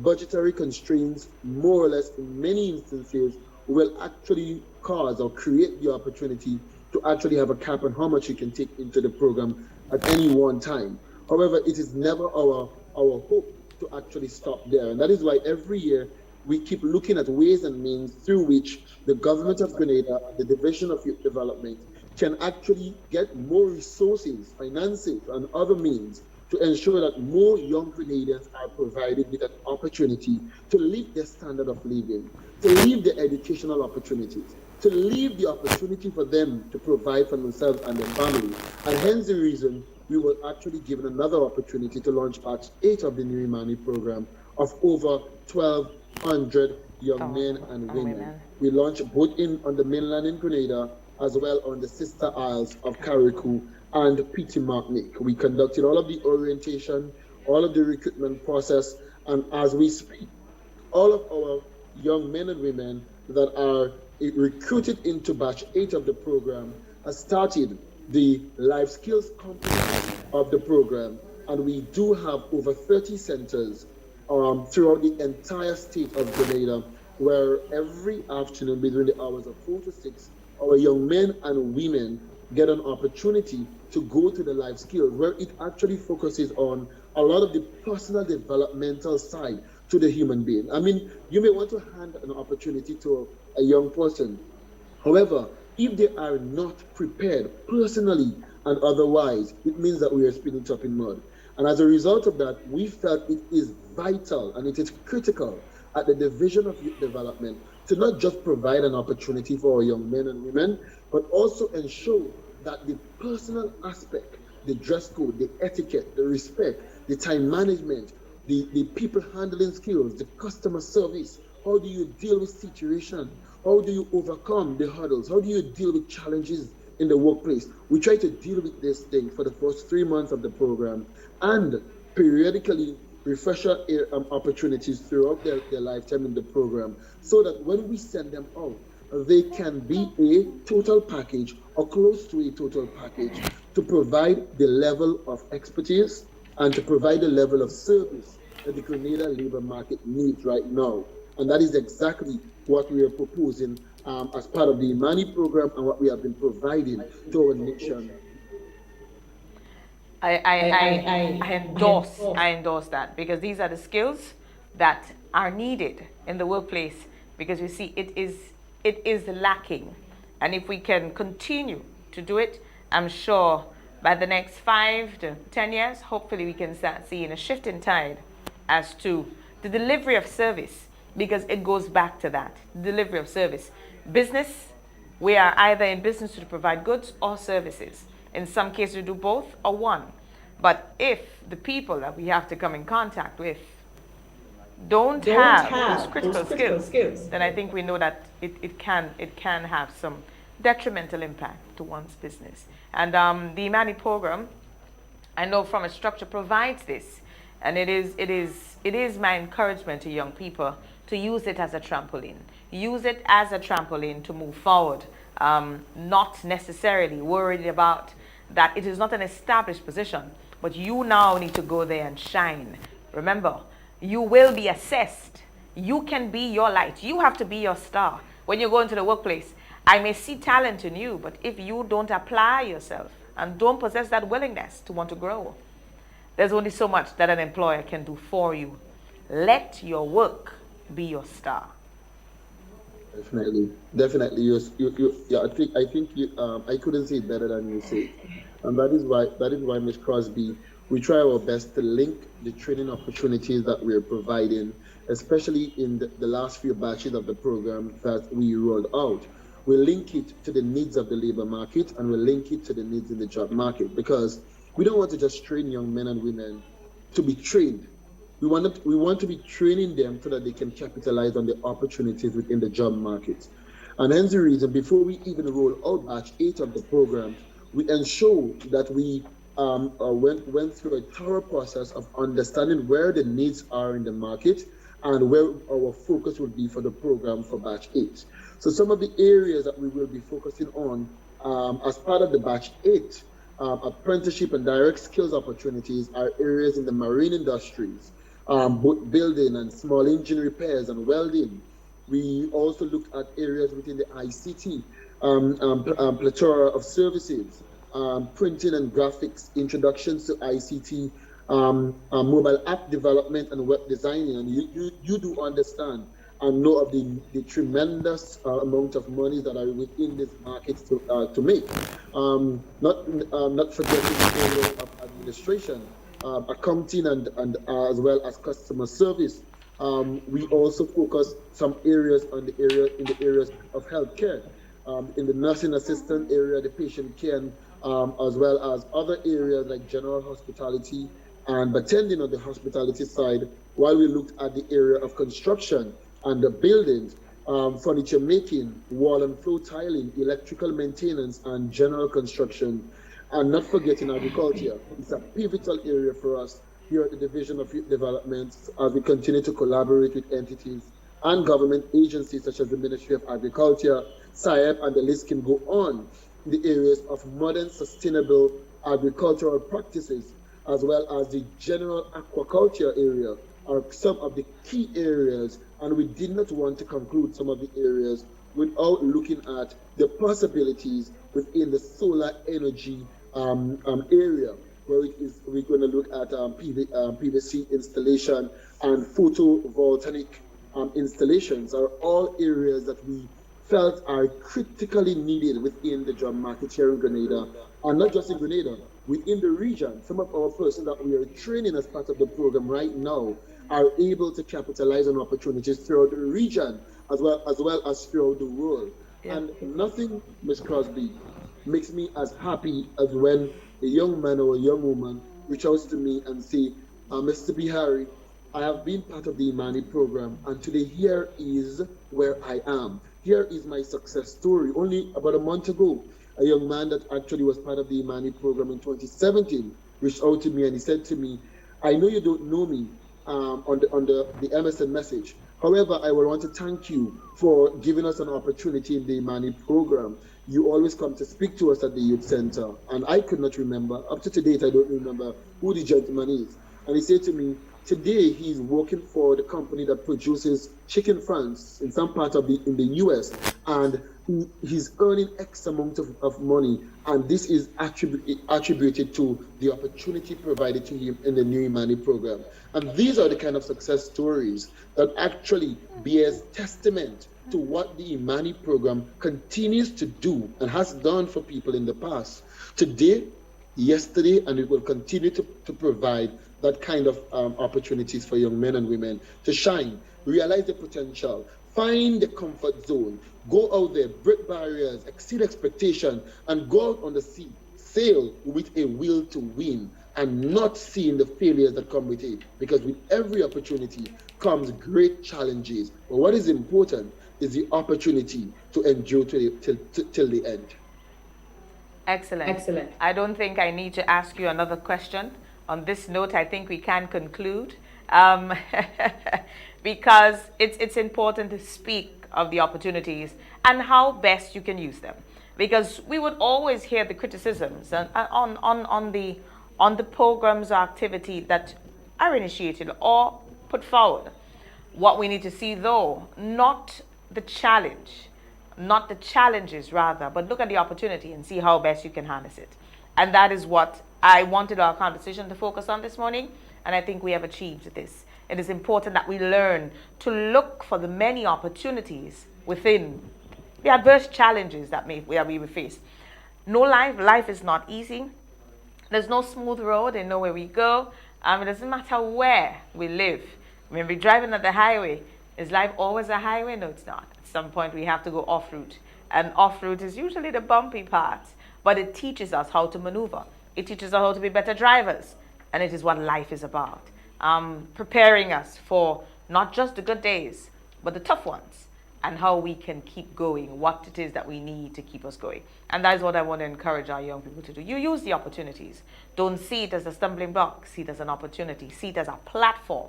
S13: budgetary constraints, more or less in many instances, will actually cause or create the opportunity to actually have a cap on how much you can take into the program at any one time. However, it is never our hope to actually stop there. And that is why every year we keep looking at ways and means through which the government of Grenada, the Division of Youth Development, can actually get more resources, finances, and other means to ensure that more young Grenadians are provided with an opportunity to live their standard of living, to live their educational opportunities, to leave the opportunity for them to provide for themselves and their families. And hence the reason we were actually given another opportunity to launch Batch 8 of the new Imani program of over 1,200 young men and women. We launched both on the mainland in Grenada as well on the sister isles of Carriacou and Petite Martinique. We conducted all of the orientation, all of the recruitment process, and as we speak, all of our young men and women that are recruited into Batch 8 of the program have started the life skills component of the program, and we do have over 30 centers throughout the entire state of Grenada, where every afternoon between the hours of 4 to 6, our young men and women get an opportunity to go to the life skills, where it actually focuses on a lot of the personal developmental side to the human being. I mean, you may want to hand an opportunity to a young person. However, if they are not prepared personally and otherwise, it means that we are spinning top in mud. And as a result of that, we felt it is vital and it is critical at the Division of Youth Development to not just provide an opportunity for our young men and women, but also ensure that the personal aspect, the dress code, the etiquette, the respect, the time management, the people handling skills, the customer service, how do you deal with situation? How do you overcome the hurdles? How do you deal with challenges in the workplace? We try to deal with this thing for the first 3 months of the program and periodically refresher opportunities throughout their lifetime in the program so that when we send them out, they can be a total package or close to a total package to provide the level of expertise and to provide the level of service that the Grenada labor market needs right now. And that is exactly what we are proposing as part of the Imani program and what we have been providing to our nation.
S18: I endorse that, because these are the skills that are needed in the workplace, because we see it is lacking. And if we can continue to do it, I'm sure by the next 5 to 10 years, hopefully we can start seeing a shift in tide as to the delivery of service, because it goes back to that, delivery of service. Business, we are either in business to provide goods or services. In some cases, we do both or one. But if the people that we have to come in contact with don't have those critical skills, then I think we know that it can have some detrimental impact to one's business. And the Imani program, I know from a structure, provides this. And it is my encouragement to young people to use it as a trampoline. Use it as a trampoline to move forward, not necessarily worried about that it is not an established position, but you now need to go there and shine. Remember, you will be assessed. You can be your light. You have to be your star. When you go into the workplace, I may see talent in you, but if you don't apply yourself and don't possess that willingness to want to grow, there's only so much that an employer can do for you. Let your work be your star.
S13: Definitely. Yeah, I think I couldn't say it better than you said, and that is why, Ms. Crosby, we try our best to link the training opportunities that we're providing, especially in the last few batches of the program that we rolled out. We link it to the needs of the labor market, and we link it to the needs in the job market, because we don't want to just train young men and women to be trained. We want to be training them so that they can capitalize on the opportunities within the job market. And hence the reason, before we even roll out batch 8 of the program, we ensure that we went through a thorough process of understanding where the needs are in the market and where our focus will be for the program for batch 8. So some of the areas that we will be focusing on as part of the batch 8 apprenticeship and direct skills opportunities are areas in the marine industries, both building and small engine repairs and welding. We also looked at areas within the ICT, plethora of services, printing and graphics, introductions to ICT, mobile app development and web designing. And you do understand and know of the tremendous amount of money that are within this market to make. Not forgetting the area of administration, accounting, and as well as customer service. We also focus some areas in the areas of healthcare, in the nursing assistant area, the patient care, as well as other areas like general hospitality and attending on the hospitality side, while we looked at the area of construction and the buildings, furniture making, wall and floor tiling, electrical maintenance, and general construction. And not forgetting agriculture. It's a pivotal area for us here at the Division of Youth Development as we continue to collaborate with entities and government agencies such as the Ministry of Agriculture, SIEP, and the list can go on in the areas of modern sustainable agricultural practices, as well as the general aquaculture area, are some of the key areas, and we did not want to conclude some of the areas without looking at the possibilities within the solar energy area, where we're going to look at PVC installation and photovoltaic installations are all areas that we felt are critically needed within the job market here in Grenada, and not just in Grenada, within the region. Some of our persons that we are training as part of the program right now are able to capitalize on opportunities throughout the region as well as throughout the world. And nothing, Ms. Crosby, makes me as happy as when a young man or a young woman reach out to me and say, Mr. Bihari, I have been part of the Imani program, and today here is where I am. Here is my success story. Only about a month ago, a young man that actually was part of the Imani program in 2017 reached out to me and he said to me, I know you don't know me on the MSN message. However, I would want to thank you for giving us an opportunity in the Imani program. You always come to speak to us at the youth center. And I could not remember, up to date, I don't remember who the gentleman is. And he said to me, today he's working for the company that produces chicken franks in some part of in the US, and he's earning X amount of money, and this is attributed to the opportunity provided to him in the new Imani program. And these are the kind of success stories that actually bears testament to what the Imani program continues to do and has done for people in the past. Today, yesterday, and it will continue to provide that kind of opportunities for young men and women to shine, realize their potential, find the comfort zone, go out there, break barriers, exceed expectation, and go out on the sea, sail with a will to win, and not seeing the failures that come with it. Because with every opportunity comes great challenges. But what is important is the opportunity to endure till the end.
S18: Excellent. I don't think I need to ask you another question. On this note, I think we can conclude because it's important to speak of the opportunities and how best you can use them. Because we would always hear the criticisms on the programs or activity that are initiated or put forward. What we need to see, though, not the challenges rather, but look at the opportunity and see how best you can harness it. And that is what I wanted our conversation to focus on this morning, and I think we have achieved this. It is important that we learn to look for the many opportunities within the adverse challenges that we will face. Life is not easy. There's no smooth road and know where we go. It doesn't matter where we live. When we're driving on the highway, is life always a highway? No, it's not. At some point, we have to go off-route. And off-route is usually the bumpy part, but it teaches us how to maneuver. It teaches us how to be better drivers, and it is what life is about. Preparing us for not just the good days, but the tough ones, and how we can keep going, what it is that we need to keep us going. And that is what I want to encourage our young people to do. You use the opportunities. Don't see it as a stumbling block. See it as an opportunity. See it as a platform.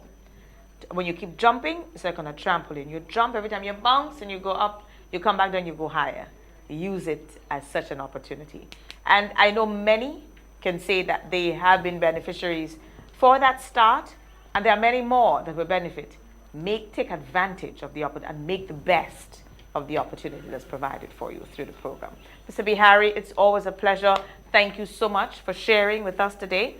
S18: When you keep jumping, it's like on a trampoline. You jump every time you bounce and you go up, you come back down, you go higher. Use it as such an opportunity. And I know many can say that they have been beneficiaries for that start, and there are many more that will benefit. Take advantage of the opportunity and make the best of the opportunity that's provided for you through the program. Mr. Bihari, it's always a pleasure. Thank you so much for sharing with us today.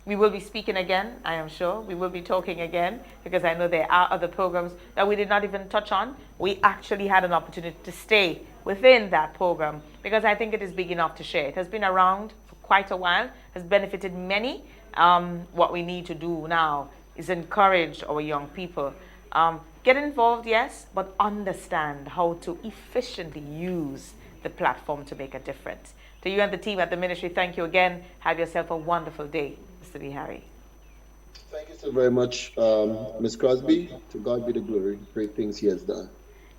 S18: We will be speaking again, I am sure. We will be talking again, because I know there are other programs that we did not even touch on. We actually had an opportunity to stay within that program, because I think it is big enough to share. It has been around for quite a while, has benefited many. What we need to do now is encourage our young people. Get involved, yes, but understand how to efficiently use the platform to make a difference. To you and the team at the ministry, thank you again. Have yourself a wonderful day, Mr. Bihari.
S13: Thank you so very much, Ms. Crosby. To God be the glory. Great things he has done.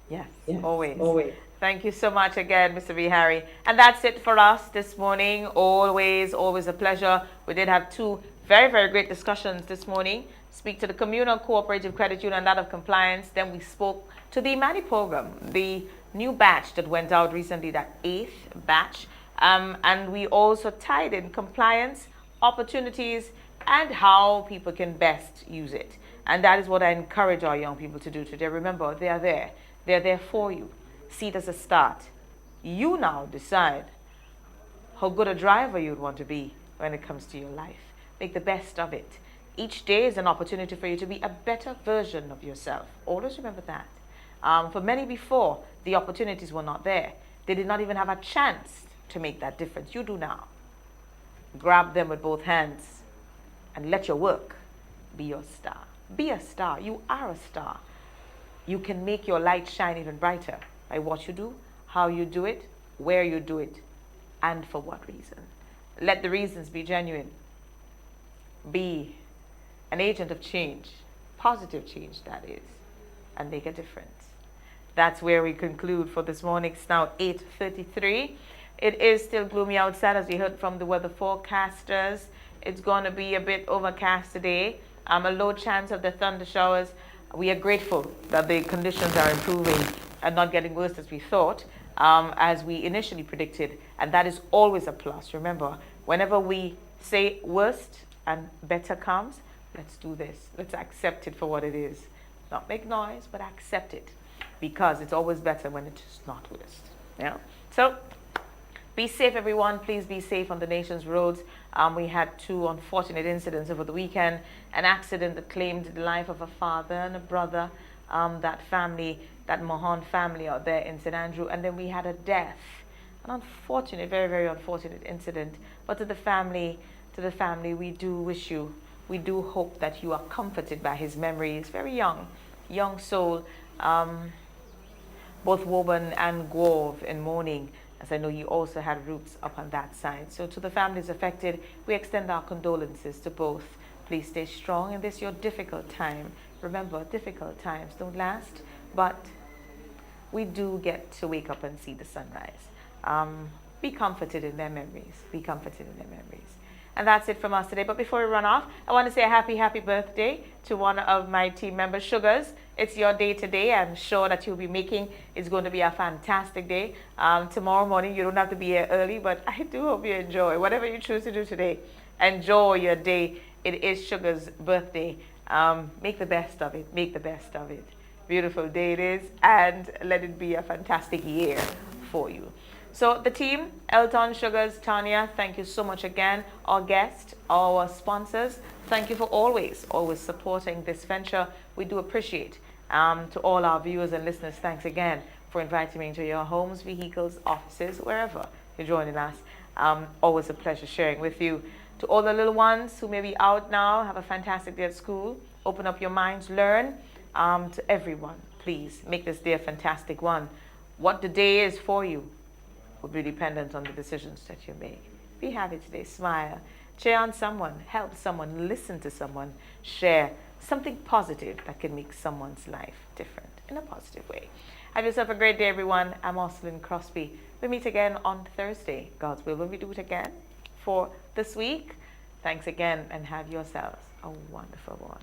S18: Yes, always. Thank you so much again, Mr. Bihari. And that's it for us this morning. Always a pleasure. We did have two very, very great discussions this morning. Speak to the Communal Cooperative Credit Union and that of compliance. Then we spoke to the Imani program, the new batch that went out recently, that 8th batch. And we also tied in compliance, opportunities, and how people can best use it. And that is what I encourage our young people to do today. Remember, they are there. They're there for you. See it as a start. You now decide how good a driver you'd want to be when it comes to your life. Make the best of it. Each day is an opportunity for you to be a better version of yourself. Always remember that. For many before, the opportunities were not there. They did not even have a chance to make that difference. You do now. Grab them with both hands and let your work be your star. Be a star. You are a star. You can make your light shine even brighter by what you do, how you do it, where you do it, and for what reason. Let the reasons be genuine. Be an agent of change, positive change that is, and make a difference. That's where we conclude for this morning. It's now 8:33. It is still gloomy outside, as we heard from the weather forecasters. It's going to be a bit overcast today. A low chance of the thunder showers. We are grateful that the conditions are improving and not getting worse as we thought, as we initially predicted, and that is always a plus. Remember, whenever we say worst and better comes, let's do this. Let's accept it for what it is. Not make noise, but accept it, because it's always better when it's not worst. Yeah. So be safe, everyone. Please be safe on the nation's roads. We had 2 unfortunate incidents over the weekend. An accident that claimed the life of a father and a brother, that family, that Mohan family out there in St. Andrew. And then we had a death. An unfortunate, very, very unfortunate incident. But to the family, we do wish you, we do hope that you are comforted by his memory. He's very young soul. Both Woburn and Grove in mourning, as I know you also had roots up on that side. So to the families affected, we extend our condolences to both. Please stay strong in this your difficult time. Remember, difficult times don't last, but we do get to wake up and see the sunrise. Be comforted in their memories. Be comforted in their memories. And that's it from us today. But before we run off, I want to say a happy birthday to one of my team members, Sugars. It's your day today. I'm sure that you'll be making, it's going to be a fantastic day. Tomorrow morning, you don't have to be here early, but I do hope you enjoy. Whatever you choose to do today, enjoy your day. It is Sugar's birthday. Make the best of it. Make the best of it. Beautiful day it is, and let it be a fantastic year for you. So the team, Elton, Sugars, Tanya, thank you so much again. Our guests, our sponsors, thank you for always supporting this venture. We do appreciate. To all our viewers and listeners, thanks again for inviting me into your homes, vehicles, offices, wherever you're joining us. Always a pleasure sharing with you. To all the little ones who may be out now, have a fantastic day at school. Open up your minds, learn. To everyone, please make this day a fantastic one. What the day is for you will be dependent on the decisions that you make. Be happy today, smile, cheer on someone, help someone, listen to someone, share something positive that can make someone's life different in a positive way. Have yourself a great day, everyone. I'm Oslin Crosby. We meet again on Thursday, God's will, when we do it again for this week. Thanks again, and have yourselves a wonderful one.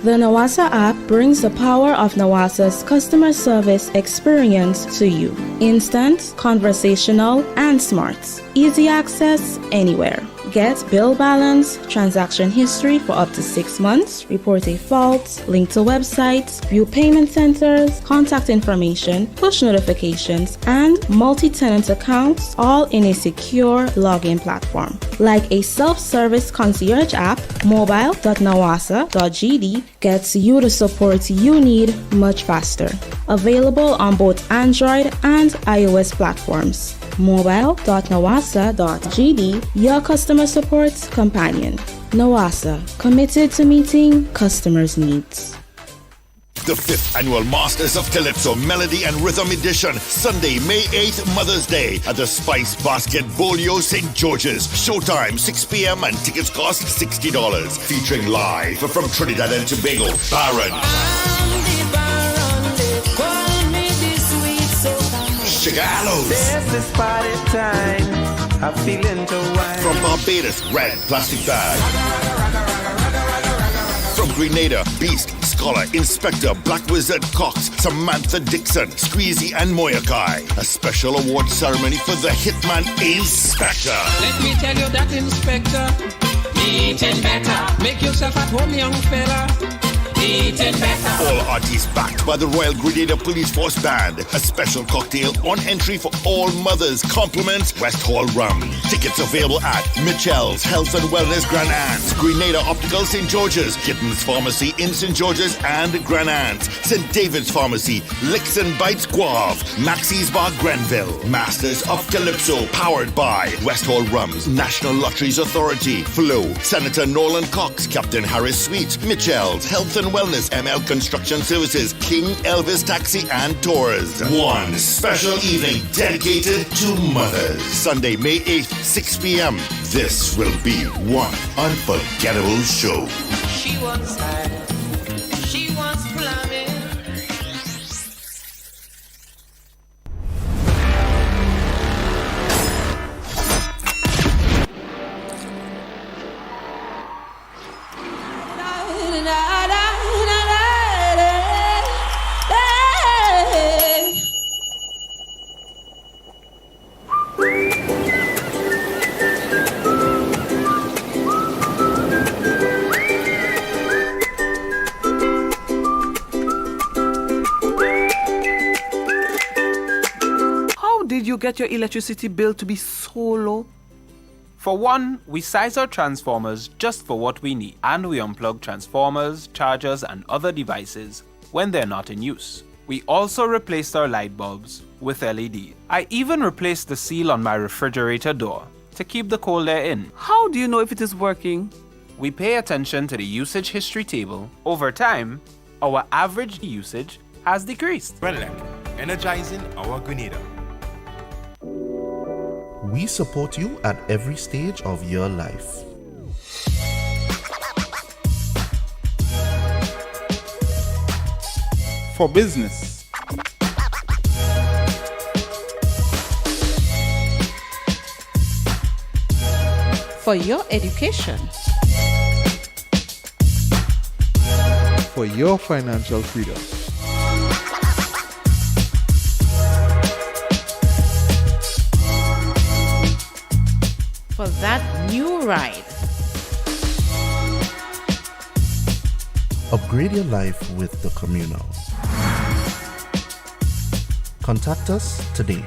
S6: The Nawasa app brings the power of Nawasa's customer service experience to you. Instant, conversational, and smart. Easy access anywhere. Get bill balance, transaction history for up to 6 months, report a fault, link to websites, view payment centers, contact information, push notifications, and multi-tenant accounts, all in a secure login platform. Like a self-service concierge app, mobile.nawasa.gd gets you the support you need much faster. Available on both Android and iOS platforms. mobile.nawasa.gd, your customer support companion. Nawasa, committed to meeting customers' needs.
S3: The 5th Annual Masters of Calypso Melody and Rhythm Edition, Sunday, May 8th, Mother's Day, at the Spice Basket Bolio St. George's. Showtime, 6 p.m. and tickets cost $60. Featuring live from Trinidad and Tobago, Baron. Chigalos.
S4: This is party time. I'm feeling to wine.
S3: From Barbados, Red Plastic Bag. From Grenada, Beast, Scholar, Inspector, Black Wizard, Cox, Samantha Dixon, Squeezy, and Moyakai. A special award ceremony for the Hitman Inspector.
S5: Let me tell you that Inspector, eating better. Make yourself at home, young fella. eating better.
S3: All artists backed by the Royal Grenadier Police Force Band. A special cocktail on entry for all mothers. Compliments West Hall Rum. Tickets available at Mitchell's Health and Wellness Grand Anse, Grenada Optical St. George's, Gittins Pharmacy in St. George's and Grand Anse, St. David's Pharmacy, Licks and Bites Guave, Maxie's Bar Grenville, Masters of Calypso, powered by West Hall Rum's National Lotteries Authority, Flow, Senator Nolan Cox, Captain Harris Suites, Mitchell's Health and Wellness, ML Construction Services, King Elvis Taxi and Tours. One special evening dedicated to mothers. Sunday, May 8th, 6 p.m. This will be one unforgettable show.
S5: She wants style. She wants plumbing.
S20: Did you get your electricity bill to be so low? For one, we size our transformers just for what we need, and we unplug transformers, chargers, and other devices when they're not in use. We also replaced our light bulbs with LED. I even replaced the seal on my refrigerator door to keep the cold air in.
S10: How do you know if it is working?
S20: We pay attention to the usage history table. Over time, our average usage has decreased.
S21: Grenlec, energizing our Grenada.
S22: We support you at every stage of your life.
S23: For business.
S7: For your education.
S23: For your financial freedom.
S7: For that new ride.
S22: Upgrade your life with the Communal. Contact us today.